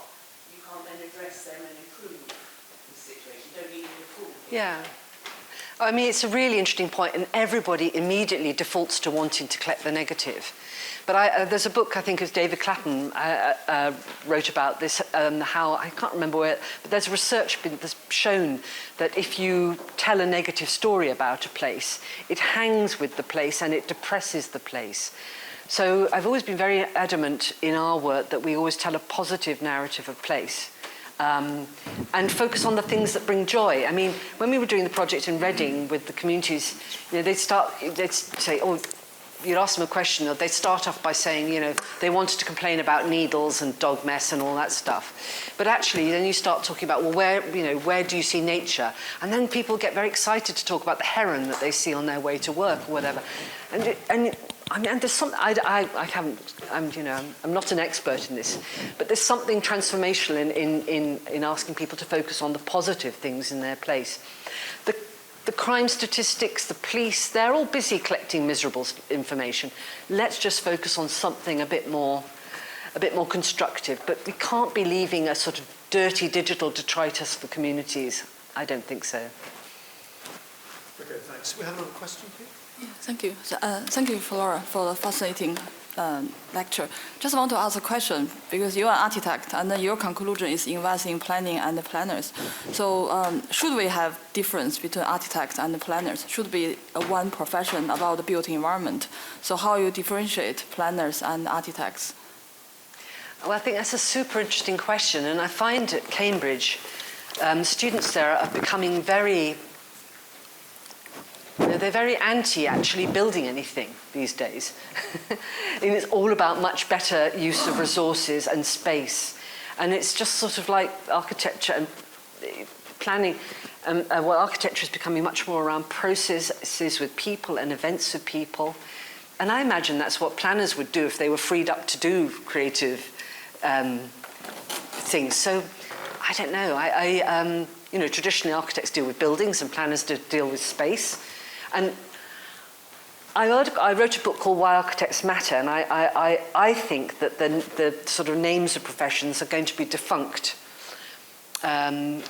you can't then address them and improve the situation. You don't need to improve. Yeah. I mean, it's a really interesting point, and everybody immediately defaults to wanting to collect the negative. But there's a book, I think, as David Clapham wrote about this, how, I can't remember where, but there's research that's shown that if you tell a negative story about a place, it hangs with the place and it depresses the place. So I've always been very adamant in our work that we always tell a positive narrative of place. And focus on the things that bring joy. I mean, when we were doing the project in Reading with the communities, they'd say, oh, you'd ask them a question, or they'd start off by saying, they wanted to complain about needles and dog mess and all that stuff. But actually, then you start talking about, well, where do you see nature? And then people get very excited to talk about the heron that they see on their way to work or whatever. And I mean, there's something I'm not an expert in this, but there's something transformational in asking people to focus on the positive things in their place. The crime statistics, the police, they're all busy collecting miserable information. Let's just focus on something a bit more constructive. But we can't be leaving a sort of dirty digital detritus for communities. I don't think so. Okay, thanks. We have another question, please. Yeah, thank you. Thank you, Flora, for the fascinating lecture. Just want to ask a question, because you're an architect, and then your conclusion is invest in planning and the planners. So should we have difference between architects and the planners? Should be one profession about the built environment? So how you differentiate planners and architects? Well, I think that's a super interesting question, and I find at Cambridge, students there are becoming very... they're very anti actually building anything these days. And it's all about much better use of resources and space. And it's just sort of like architecture and planning. Architecture is becoming much more around processes with people and events with people. And I imagine that's what planners would do if they were freed up to do creative things. So I don't know. Traditionally architects deal with buildings and planners deal with space. And I wrote a book called Why Architects Matter, and I think that the sort of names of professions are going to be defunct. And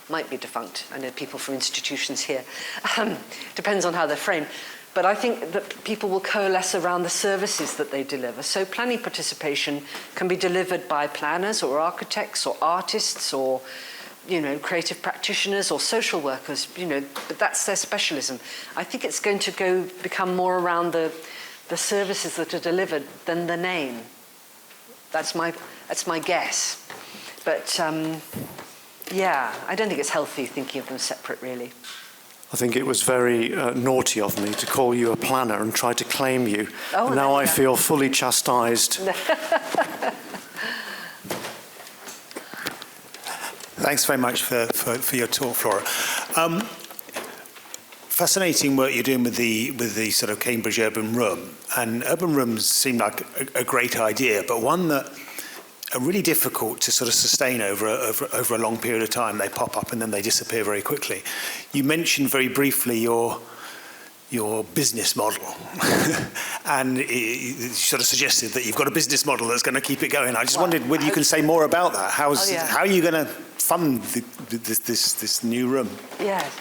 might be defunct. I know people from institutions here. Depends on how they're framed. But I think that people will coalesce around the services that they deliver. So planning participation can be delivered by planners or architects or artists or creative practitioners or social workers, but that's their specialism. I think it's going to become more around the services that are delivered than the name. That's my guess. But I don't think it's healthy thinking of them separate, really. I think it was very naughty of me to call you a planner and try to claim you. Oh, now I feel fully chastised. Thanks very much for your talk, Flora. fascinating work you're doing with the sort of Cambridge Urban Room. And urban rooms seem like a great idea, but one that are really difficult to sort of sustain over a long period of time. They pop up and then they disappear very quickly. You mentioned very briefly your business model, and you sort of suggested that you've got a business model that's going to keep it going. I just wondered whether you can say more about that. How are you going to fund this new room? Yes.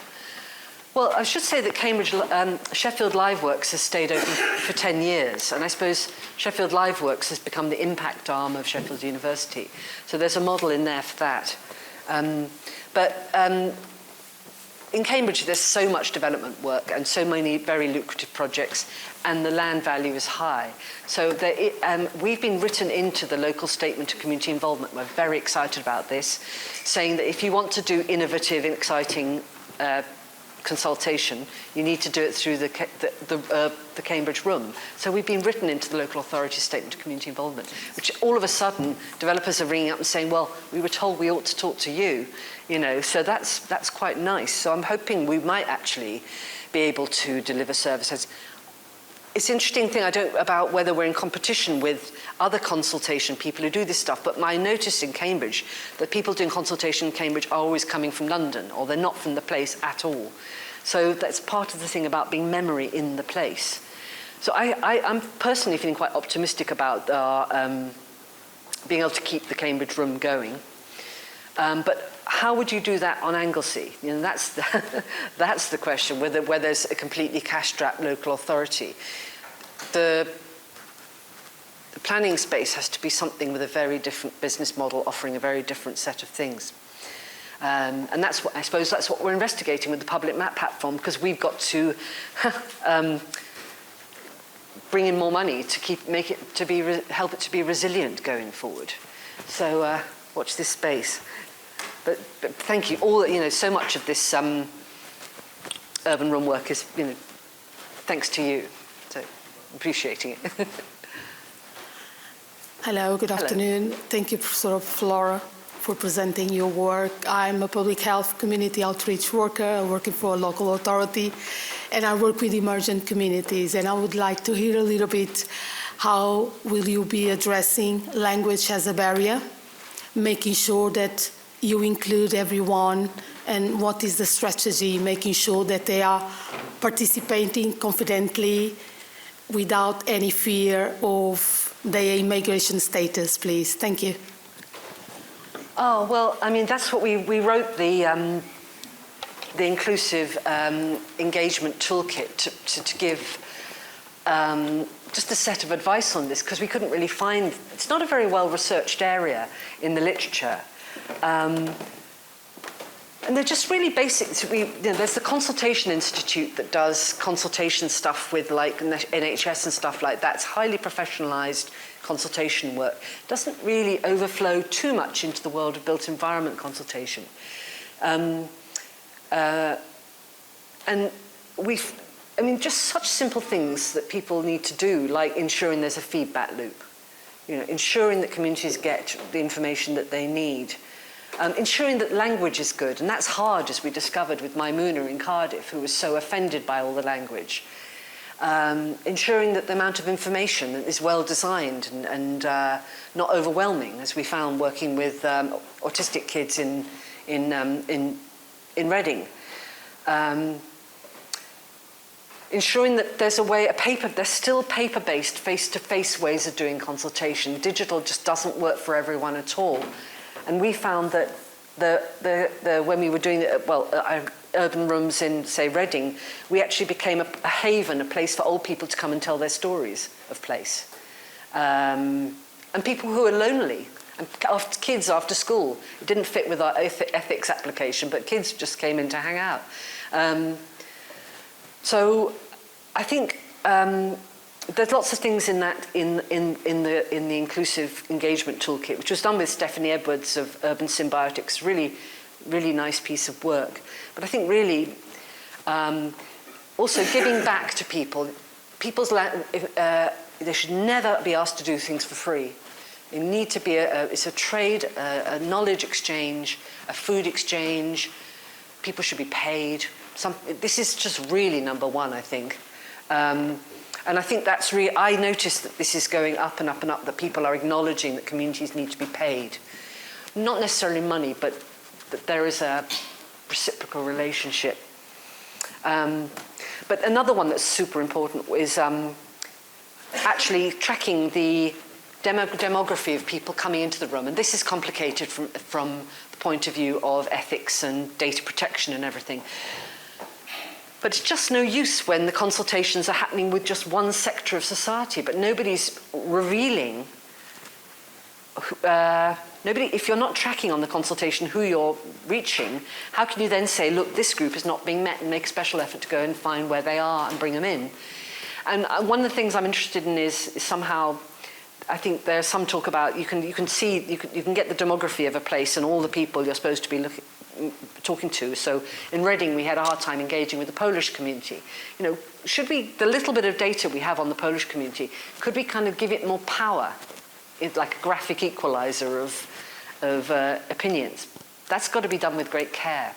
Well, I should say that Sheffield Liveworks has stayed open for 10 years, and I suppose Sheffield Liveworks has become the impact arm of Sheffield University. So there's a model in there for that. In Cambridge, there's so much development work and so many very lucrative projects, and the land value is high. So we've been written into the local statement of community involvement. We're very excited about this, saying that if you want to do innovative and exciting consultation, you need to do it through the Cambridge Room. So we've been written into the local authority statement of community involvement, which all of a sudden developers are ringing up and saying, well, we were told we ought to talk to you, so that's quite nice. So I'm hoping we might actually be able to deliver services. It's an interesting thing about whether we're in competition with other consultation people who do this stuff, but I noticed in Cambridge that people doing consultation in Cambridge are always coming from London, or they're not from the place at all. So that's part of the thing about being memory in the place. So I'm personally feeling quite optimistic about being able to keep the Cambridge Room going. But how would you do that on Anglesey? That's the question, where there's a completely cash-strapped local authority. The planning space has to be something with a very different business model, offering a very different set of things. And that's what I suppose that's what we're investigating with the public map platform, because we've got to bring in more money to help it to be resilient going forward. So watch this space. But thank you. So much of this urban room work is, thanks to you. So appreciating it. Hello, good afternoon. Thank you, Professor Flora, for presenting your work. I'm a public health community outreach worker working for a local authority, and I work with emergent communities. And I would like to hear a little bit, how will you be addressing language as a barrier, making sure that you include everyone, and what is the strategy, making sure that they are participating confidently without any fear of their immigration status, please. Thank you. Oh, well, that's what we wrote the inclusive engagement toolkit to give just a set of advice on this, because we couldn't really find, it's not a very well-researched area in the literature. And they're just really basic. There's the Consultation Institute that does consultation stuff with NHS and stuff like that. It's highly professionalised consultation work. It doesn't really overflow too much into the world of built environment consultation. And just such simple things that people need to do, like ensuring there's a feedback loop, ensuring that communities get the information that they need. Ensuring that language is good, and that's hard, as we discovered with Maimouna in Cardiff, who was so offended by all the language. Ensuring that the amount of information is well designed and not overwhelming, as we found working with autistic kids in Reading. Ensuring that there's there's still paper-based, face-to-face ways of doing consultation. Digital just doesn't work for everyone at all. And we found that when we were doing urban rooms in, say, Reading, we actually became a haven, a place for old people to come and tell their stories of place. And people who are lonely, and kids after school. It didn't fit with our ethics application, but kids just came in to hang out. So I think there's lots of things in that in the inclusive engagement toolkit, which was done with Stephanie Edwards of Urban Symbiotics. Really nice piece of work. But I think really also giving back to people. They should never be asked to do things for free. They need to be it's a trade, a knowledge exchange, a food exchange. People should be paid. this is just really number one, I think. And I think that's really, I noticed that this is going up and up and up, that people are acknowledging that communities need to be paid. Not necessarily money, but that there is a reciprocal relationship. But another one that's super important is actually tracking the demography of people coming into the room. And this is complicated from the point of view of ethics and data protection and everything. But it's just no use when the consultations are happening with just one sector of society, but nobody's revealing, if you're not tracking on the consultation who you're reaching, how can you then say, look, this group is not being met, and make a special effort to go and find where they are and bring them in? And one of the things I'm interested in is somehow, I think there's some talk about you can get the demography of a place and all the people you're supposed to be talking to. So in Reading, we had a hard time engaging with the Polish community. You know, should we, the little bit of data we have on the Polish community, could we kind of give it more power? It's like a graphic equalizer of opinions. That's got to be done with great care.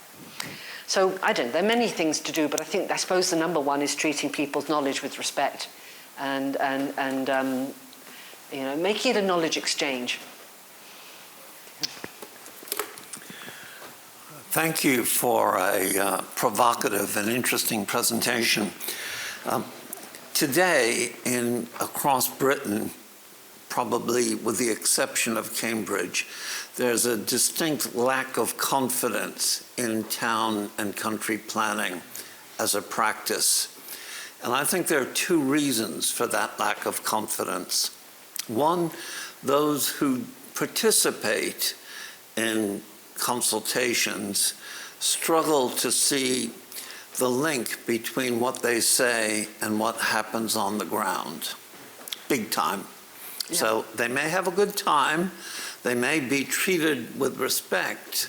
So I don't know, there are many things to do, but I suppose the number one is treating people's knowledge with respect and you know, making it a knowledge exchange. Thank you for a provocative and interesting presentation. Today, across Britain, probably with the exception of Cambridge, there's a distinct lack of confidence in town and country planning as a practice. And I think there are two reasons for that lack of confidence. One, those who participate in consultations struggle to see the link between what they say and what happens on the ground, big time. Yeah. So they may have a good time, they may be treated with respect,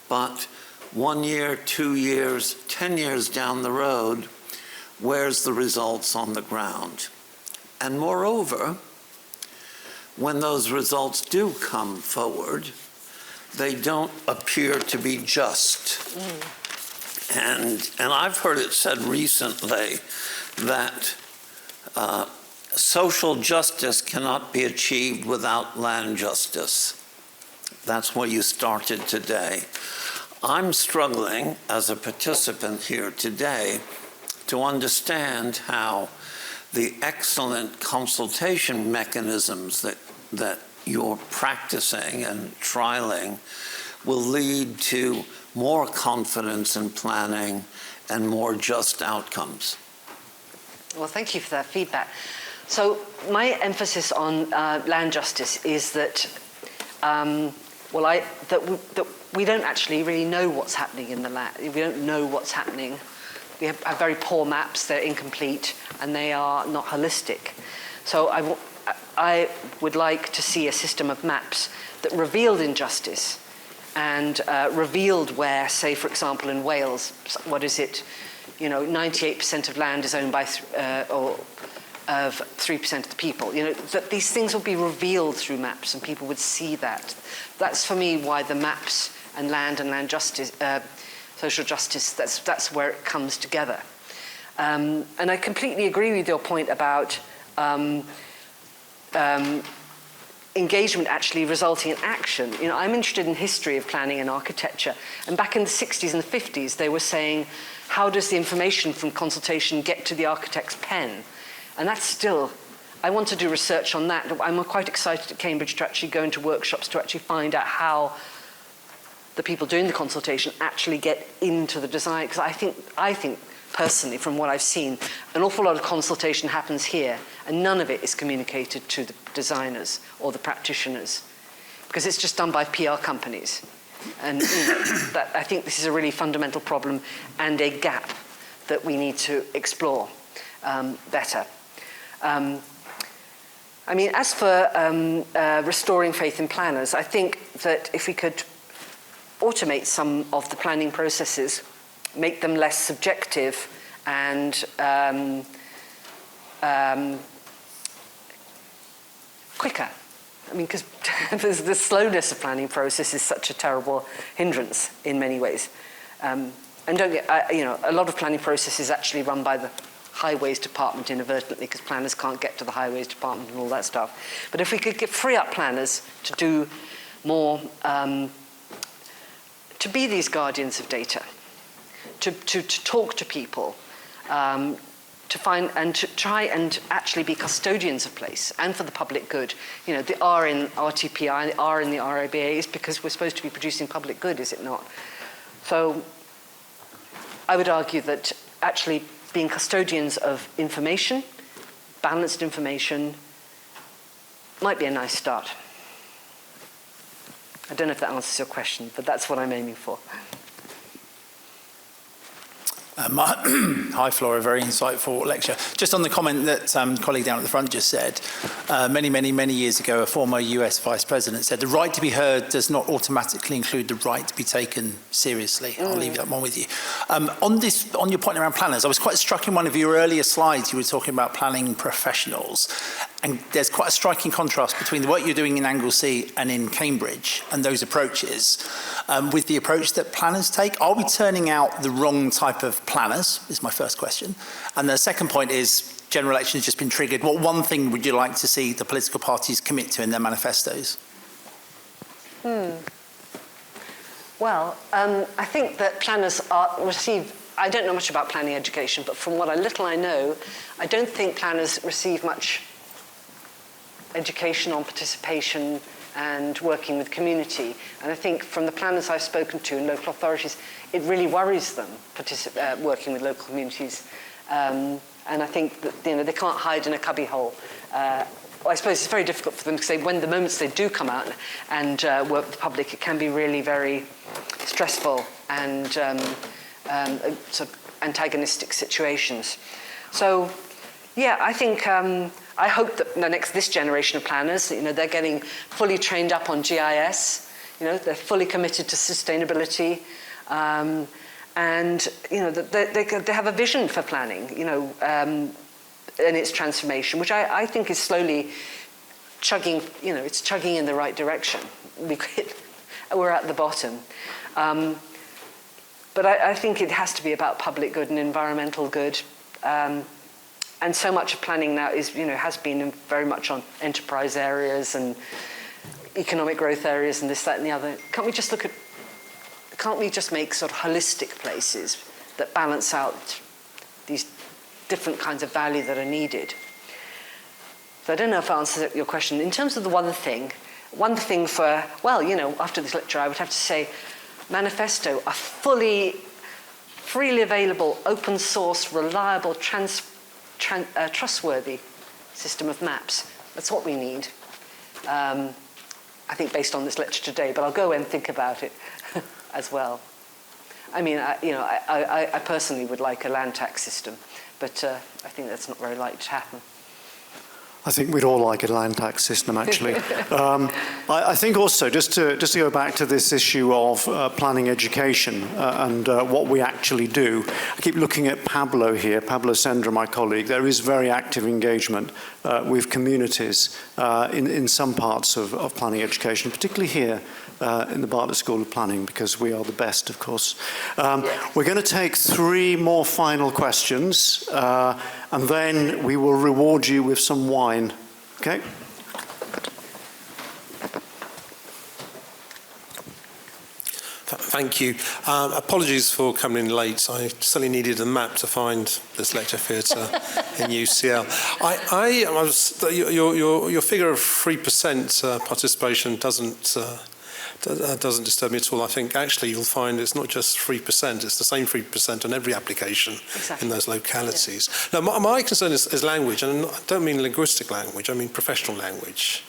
but 1 year, 2 years, 10 years down the road, where's the results on the ground? And moreover, when those results do come forward, they don't appear to be just. And I've heard it said recently that social justice cannot be achieved without land justice. That's where you started today. I'm struggling as a participant here today to understand how the excellent consultation mechanisms that you're practicing and trialing will lead to more confidence in planning and more just outcomes. Well, thank you for that feedback. So my emphasis on land justice is that, that we don't actually really know what's happening in the land. We don't know what's happening. We have very poor maps, they're incomplete, and they are not holistic. So I would like to see a system of maps that revealed injustice and revealed where, say, for example, in Wales, what is it, 98% of land is owned by, of 3% of the people. That these things will be revealed through maps and people would see that. That's for me why the maps and land justice, social justice, that's where it comes together. And I completely agree with your point about engagement actually resulting in action. I'm interested in history of planning and architecture. And back in the 60s and the 50s, they were saying, how does the information from consultation get to the architect's pen? And that's still, I want to do research on that. I'm quite excited at Cambridge to actually go into workshops to actually find out how the people doing the consultation actually get into the design. Because I think personally, from what I've seen, an awful lot of consultation happens here, and none of it is communicated to the designers or the practitioners, because it's just done by PR companies. And that, I think this is a really fundamental problem and a gap that we need to explore better. As for restoring faith in planners, I think that if we could automate some of the planning processes, make them less subjective and quicker. Because the slowness of planning process is such a terrible hindrance in many ways. and don't get, a lot of planning process is actually run by the highways department inadvertently because planners can't get to the highways department and all that stuff. But if we could free up planners to do more, to be these guardians of data, to talk to people, to find and to try and actually be custodians of place and for the public good. The R in RTPI, the R in the RIBA is because we're supposed to be producing public good, is it not? So I would argue that actually being custodians of information, balanced information, might be a nice start. I don't know if that answers your question, but that's what I'm aiming for. Hi, Flora. Very insightful lecture. Just on the comment that colleague down at the front just said, many years ago, a former US vice president said, the right to be heard does not automatically include the right to be taken seriously. I'll leave that one with you. On your point around planners, I was quite struck in one of your earlier slides, you were talking about planning professionals. And there's quite a striking contrast between the work you're doing in Anglesey and in Cambridge and those approaches. With the approach that planners take, are we turning out the wrong type of planners, is my first question. And the second point is, general election has just been triggered. What one thing would you like to see the political parties commit to in their manifestos? Well, I think that planners I don't know much about planning education, but from what little I know, I don't think planners receive much education on participation and working with community. And I think from the planners I've spoken to in local authorities, it really worries them working with local communities. And I think that they can't hide in a cubbyhole. I suppose it's very difficult for them because when the moments they do come out and work with the public, it can be really very stressful and sort of antagonistic situations. So, yeah, I think I hope that this generation of planners, they're getting fully trained up on GIS. They're fully committed to sustainability, and they have a vision for planning. And its transformation, which I think is slowly chugging. It's chugging in the right direction. We're at the bottom. But I think it has to be about public good and environmental good. And so much of planning now has been very much on enterprise areas and economic growth areas and this, that, and the other. Can't we just make sort of holistic places that balance out these different kinds of value that are needed? So I don't know if I answered your question. In terms of the one thing for, after this lecture, I would have to say, manifesto, a freely available, open source, reliable, trustworthy system of maps. That's what we need. I think based on this lecture today, but I'll go and think about it as well. I mean, I personally would like a land tax system, but I think that's not very likely to happen. I think we'd all like a land tax system, actually. I think also, just to go back to this issue of planning education and what we actually do, I keep looking at Pablo here, Pablo Sendra, my colleague. There is very active engagement with communities in some parts of planning education, particularly here in the Bartlett School of Planning, because we are the best, of course. We're going to take 3 more final questions, and then we will reward you with some wine. Okay? Thank you. Apologies for coming in late. I certainly needed a map to find this lecture theatre in UCL. Your figure of 3% participation doesn't disturb me at all. I think actually you'll find it's not just 3%, it's the same 3% on every application in those localities. Yeah. Now, my concern is language, and I don't mean linguistic language, I mean professional language.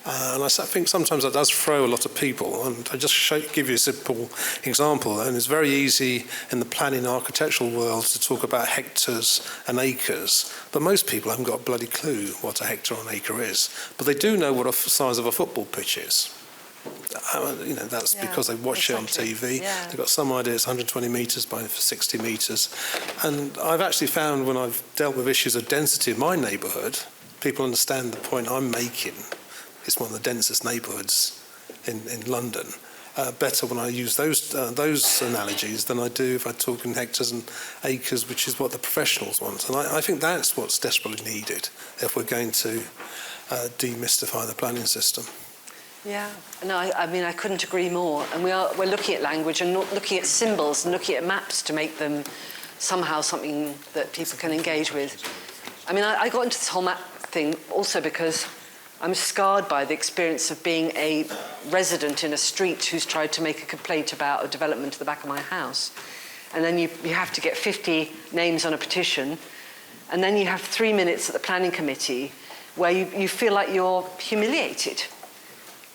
And I think sometimes that does throw a lot of people. And I just give you a simple example. And it's very easy in the planning architectural world to talk about hectares and acres. But most people haven't got a bloody clue what a hectare or an acre is. But they do know what the size of a football pitch is. That's because they watch it on TV. Yeah. They've got some idea it's 120 metres by 60 metres. And I've actually found when I've dealt with issues of density in my neighbourhood, people understand the point I'm making. It's one of the densest neighbourhoods in London. better when I use those analogies than I do if I talk in hectares and acres, which is what the professionals want. And I think that's what's desperately needed if we're going to demystify the planning system. Yeah, no, I mean, I couldn't agree more. And we're looking at language and looking at symbols and looking at maps to make them somehow something that people can engage with. I mean, I got into this whole map thing also because I'm scarred by the experience of being a resident in a street who's tried to make a complaint about a development at the back of my house. And then you have to get 50 names on a petition, and then you have 3 minutes at the planning committee where you feel like you're humiliated.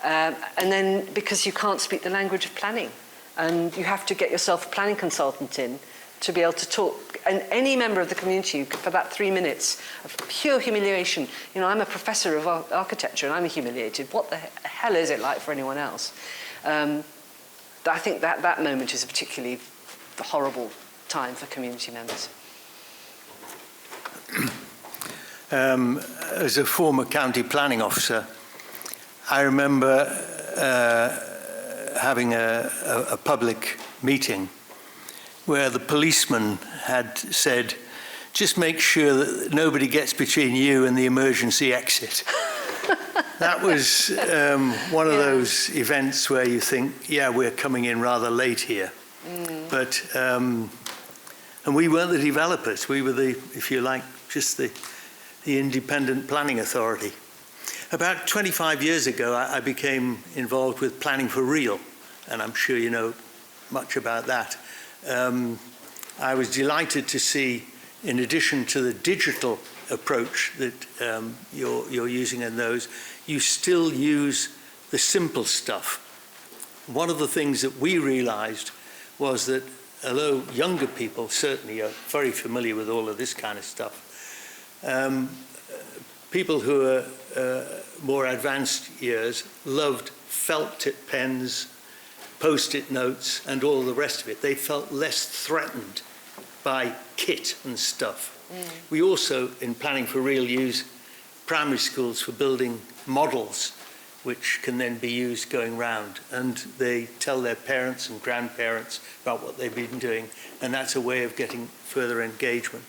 And then because you can't speak the language of planning, and you have to get yourself a planning consultant in to be able to talk. And any member of the community, for that 3 minutes of pure humiliation, you know, I'm a professor of architecture and I'm humiliated. What the hell is it like for anyone else? I think that moment is a particularly horrible time for community members. As a former county planning officer, I remember having a public meeting where the policeman had said, just make sure that nobody gets between you and the emergency exit. That was one of those events where you think, yeah, we're coming in rather late here. But, and we weren't the developers, we were the, if you like, just the independent planning authority. About 25 years ago, I became involved with Planning for Real, and I'm sure you know much about that. I was delighted to see, in addition to the digital approach that you're using in those, you still use the simple stuff. One of the things that we realized was that although younger people certainly are very familiar with all of this kind of stuff, people who are more advanced years loved felt tip pens, post-it notes, and all the rest of it. They felt less threatened by kit and stuff. We also, in Planning for Real, use primary schools for building models, which can then be used going round. And they tell their parents and grandparents about what they've been doing, and that's a way of getting further engagement.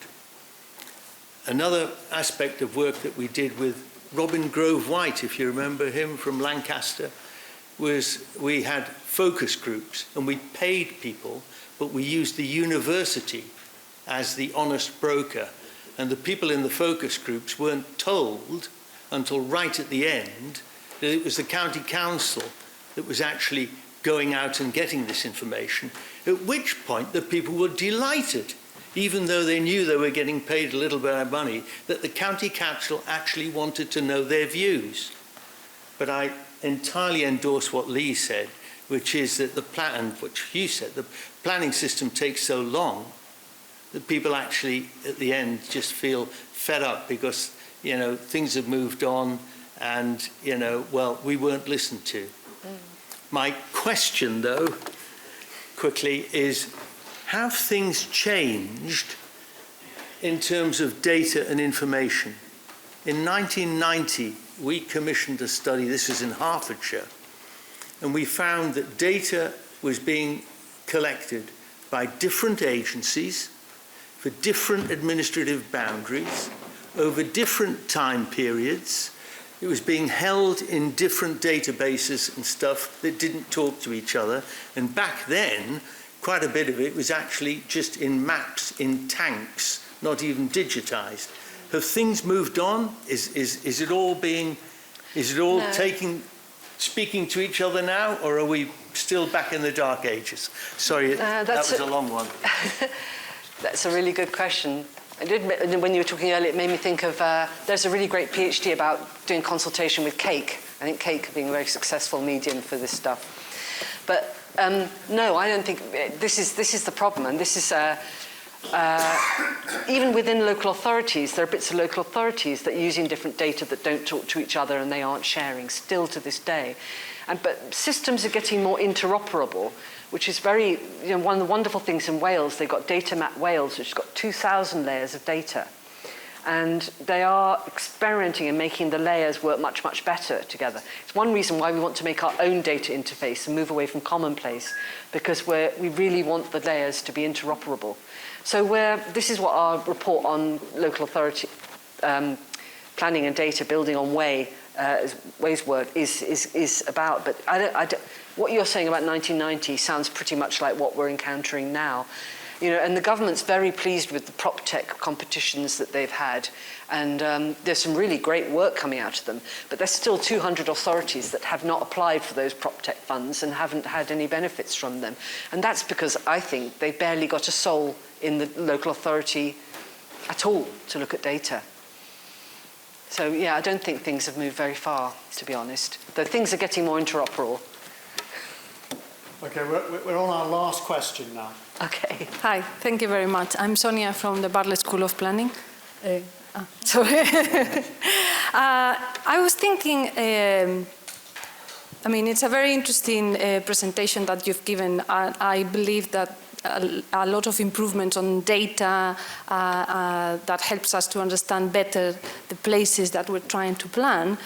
Another aspect of work that we did with Robin Grove White, if you remember him from Lancaster, was we had focus groups and we paid people, but we used the university as the honest broker. And the people in the focus groups weren't told until right at the end that it was the county council that was actually going out and getting this information, at which point the people were delighted, even though they knew they were getting paid a little bit of money, that the county council actually wanted to know their views. But I entirely endorse what Lee said, which is that the plan, which you said, the planning system takes so long that people actually, at the end, just feel fed up because, you know, things have moved on and, you know, well, we weren't listened to. My question, though, quickly, is have things changed in terms of data and information? In 1990, we commissioned a study, this is in Hertfordshire, and we found that data was being collected by different agencies for different administrative boundaries over different time periods. It was being held in different databases and stuff that didn't talk to each other. And back then, quite a bit of it was actually just in maps, in tanks, not even digitized. Have things moved on? Is it all being, is it all speaking to each other now, or are we still back in the dark ages? Sorry, that was a long one. That's a really good question. When you were talking earlier, it made me think of, there's a really great PhD about doing consultation with cake. I think cake being a very successful medium for this stuff. But no, I don't think, this is the problem, and this is, even within local authorities, there are bits of local authorities that are using different data that don't talk to each other and they aren't sharing, still to this day. But systems are getting more interoperable, which is very, you know, one of the wonderful things in Wales. They've got Data Map Wales, which has got 2,000 layers of data. And they are experimenting and making the layers work much, much better together. It's one reason why we want to make our own data interface and move away from commonplace, because we really want the layers to be interoperable. So this is what our report on local authority planning and data building on Way's work is about. But what you're saying about 1990 sounds pretty much like what we're encountering now. You know, and the government's very pleased with the prop tech competitions that they've had, and there's some really great work coming out of them, but there's still 200 authorities that have not applied for those prop tech funds and haven't had any benefits from them. And that's because I think they've barely got a soul in the local authority at all to look at data. So yeah, I don't think things have moved very far, to be honest, though things are getting more interoperable. Okay, we're on our last question now. Okay. Hi, thank you very much. I'm Sonia from the Bartlett School of Planning. Sorry. I was thinking, I mean, it's a very interesting presentation that you've given. I believe that a lot of improvements on data that helps us to understand better the places that we're trying to plan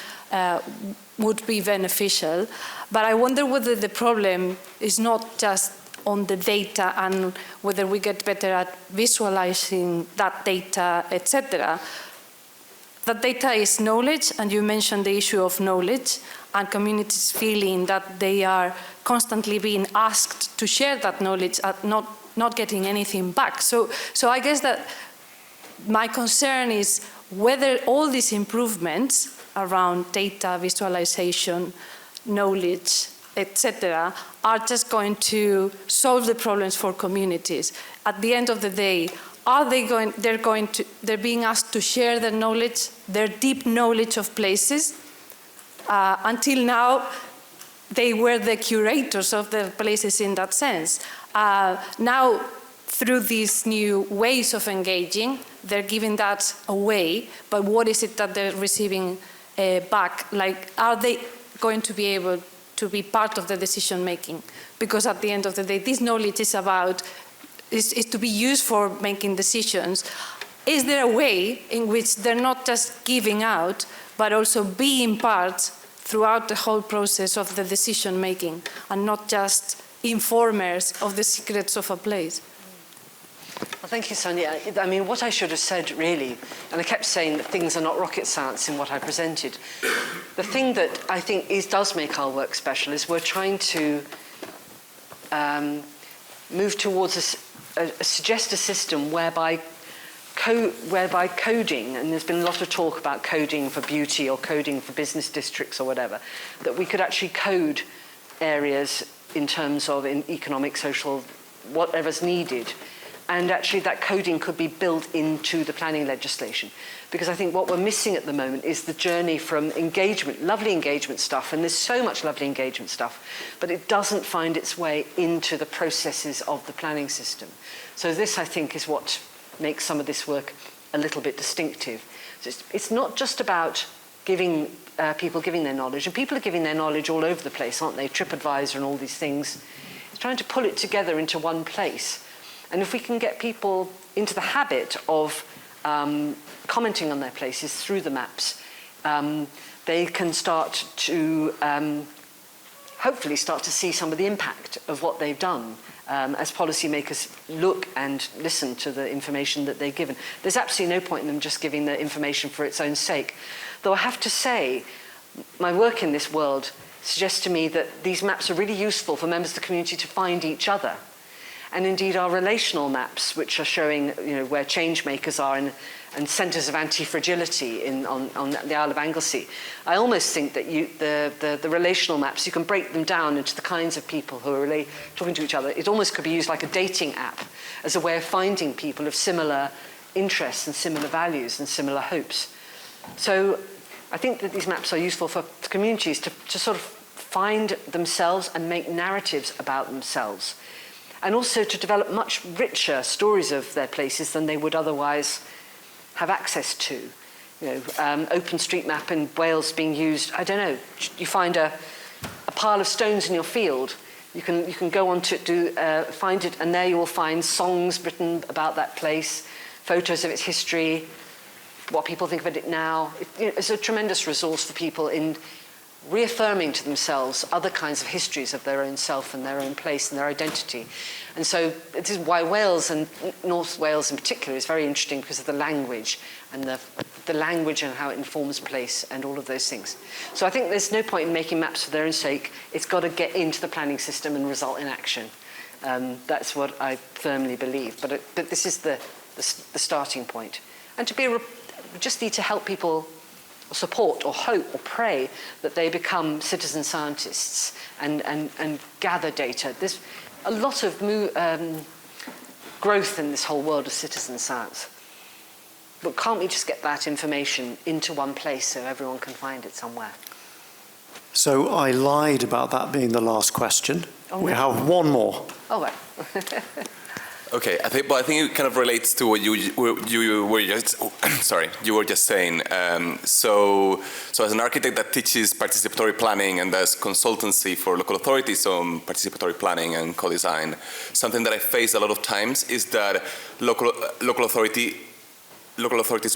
would be beneficial. But I wonder whether the problem is not just on the data and whether we get better at visualizing that data, etc. That data is knowledge, and you mentioned the issue of knowledge and communities feeling that they are constantly being asked to share that knowledge and not getting anything back. So I guess that my concern is whether all these improvements around data, visualization, knowledge, etc., are just going to solve the problems for communities. At the end of the day, they're being asked to share their knowledge, their deep knowledge of places. Until now, they were the curators of the places in that sense. Now, through these new ways of engaging, they're giving that away, but what is it that they're receiving back? Like, are they going to be able to be part of the decision making? Because at the end of the day, this knowledge is to be used for making decisions. Is there a way in which they're not just giving out, but also being part throughout the whole process of the decision making, and not just informers of the secrets of a place? Well, thank you, Sonia. I mean, what I should have said, really, and I kept saying that things are not rocket science in what I presented. The thing that I think does make our work special is we're trying to move towards suggest a system whereby coding, and there's been a lot of talk about coding for beauty or coding for business districts or whatever, that we could actually code areas in terms of economic, social, whatever's needed. And actually that coding could be built into the planning legislation. Because I think what we're missing at the moment is the journey from engagement, lovely engagement stuff, and there's so much lovely engagement stuff, but it doesn't find its way into the processes of the planning system. So this, I think, is what makes some of this work a little bit distinctive. So it's not just about people giving their knowledge, and people are giving their knowledge all over the place, aren't they? TripAdvisor and all these things. It's trying to pull it together into one place. And if we can get people into the habit of commenting on their places through the maps, they can start to hopefully start to see some of the impact of what they've done as policymakers look and listen to the information that they're given. There's absolutely no point in them just giving the information for its own sake. Though I have to say, my work in this world suggests to me that these maps are really useful for members of the community to find each other. And indeed our relational maps, which are showing where change makers are and centres of anti-fragility on the Isle of Anglesey. I almost think that the relational maps, you can break them down into the kinds of people who are really talking to each other. It almost could be used like a dating app as a way of finding people of similar interests and similar values and similar hopes. So I think that these maps are useful for communities to sort of find themselves and make narratives about themselves. And also to develop much richer stories of their places than they would otherwise have access to. OpenStreetMap in Wales being used, I don't know, you find a pile of stones in your field, you can go on to find it, and there you will find songs written about that place, photos of its history, what people think about it now. It's a tremendous resource for people in reaffirming to themselves other kinds of histories of their own self and their own place and their identity. And so this is why Wales, and North Wales in particular, is very interesting because of the language and the language and how it informs place and all of those things. So I think there's no point in making maps for their own sake. It's got to get into the planning system and result in action. That's what I firmly believe. But this is the starting point. And to be we just need to help people, or support or hope or pray that they become citizen scientists and gather data. There's a lot of growth in this whole world of citizen science. But can't we just get that information into one place so everyone can find it somewhere? So I lied about that being the last question. Oh, we no. have one more. Oh, well. Okay, I think it kind of relates to what you were just you were just saying. So as an architect that teaches participatory planning and does consultancy for local authorities on participatory planning and co-design, something that I face a lot of times is that local authorities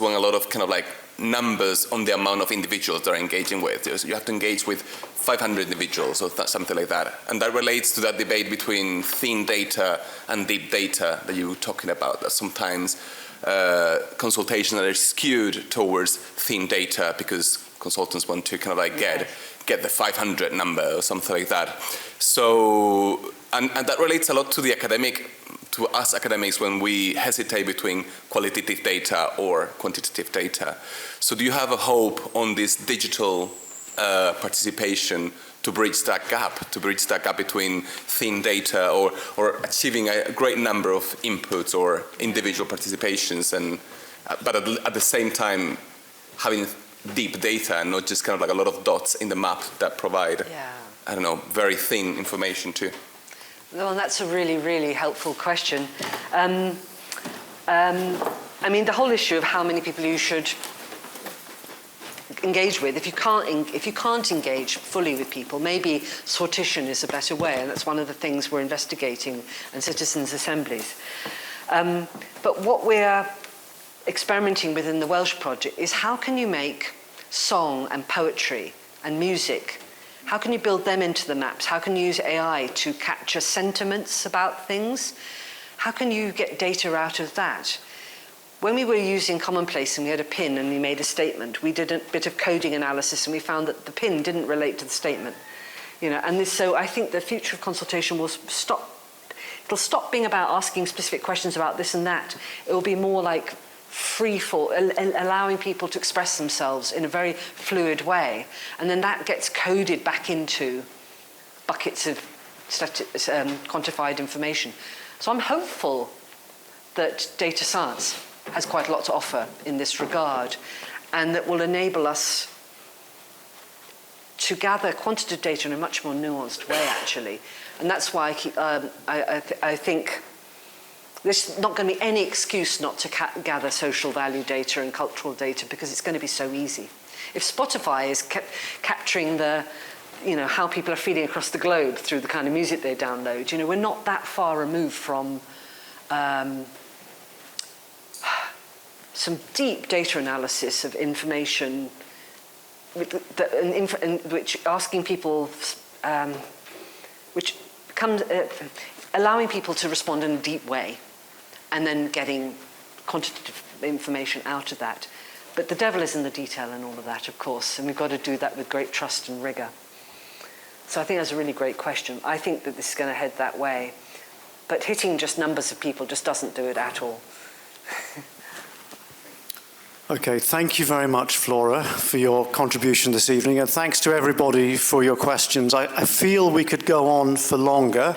want a lot of kind of like numbers on the amount of individuals they're engaging with. You have to engage with 500 individuals or something like that. And that relates to that debate between thin data and deep data that you were talking about, that sometimes consultations are skewed towards thin data because consultants want to kind of like get the 500 number or something like that. So, and that relates a lot to to us academics when we hesitate between qualitative data or quantitative data. So do you have a hope on this digital participation to bridge that gap between thin data or achieving a great number of inputs or individual participations, but at the same time having deep data and not just kind of like a lot of dots in the map that provide, I don't know, very thin information too? Well, that's a really, really helpful question. I mean, the whole issue of how many people you should engage with, if you can't engage fully with people, maybe sortition is a better way, and that's one of the things we're investigating in citizens' assemblies. But what we're experimenting with in the Welsh project is how can you make song and poetry and music, how can you build them into the maps? How can you use AI to capture sentiments about things? How can you get data out of that? When we were using Commonplace and we had a pin and we made a statement, we did a bit of coding analysis and we found that the pin didn't relate to the statement. So I think the future of consultation will it'll stop being about asking specific questions about this and that. It will be more like allowing people to express themselves in a very fluid way. And then that gets coded back into buckets of quantified information. So I'm hopeful that data science has quite a lot to offer in this regard, and that will enable us to gather quantitative data in a much more nuanced way, actually. And that's why I think there's not going to be any excuse not to gather social value data and cultural data, because it's going to be so easy. If Spotify is capturing how people are feeling across the globe through the kind of music they download, we're not that far removed from some deep data analysis of information, which asking people, which comes allowing people to respond in a deep way, and then getting quantitative information out of that. But the devil is in the detail and all of that, of course, and we've got to do that with great trust and rigor. So I think that's a really great question. I think that this is going to head that way, but hitting just numbers of people just doesn't do it at all. Okay, thank you very much, Flora, for your contribution this evening, and thanks to everybody for your questions. I feel we could go on for longer.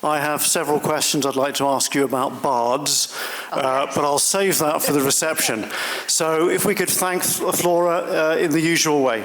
I have several questions I'd like to ask you about bards, but I'll save that for the reception. So if we could thank Flora in the usual way.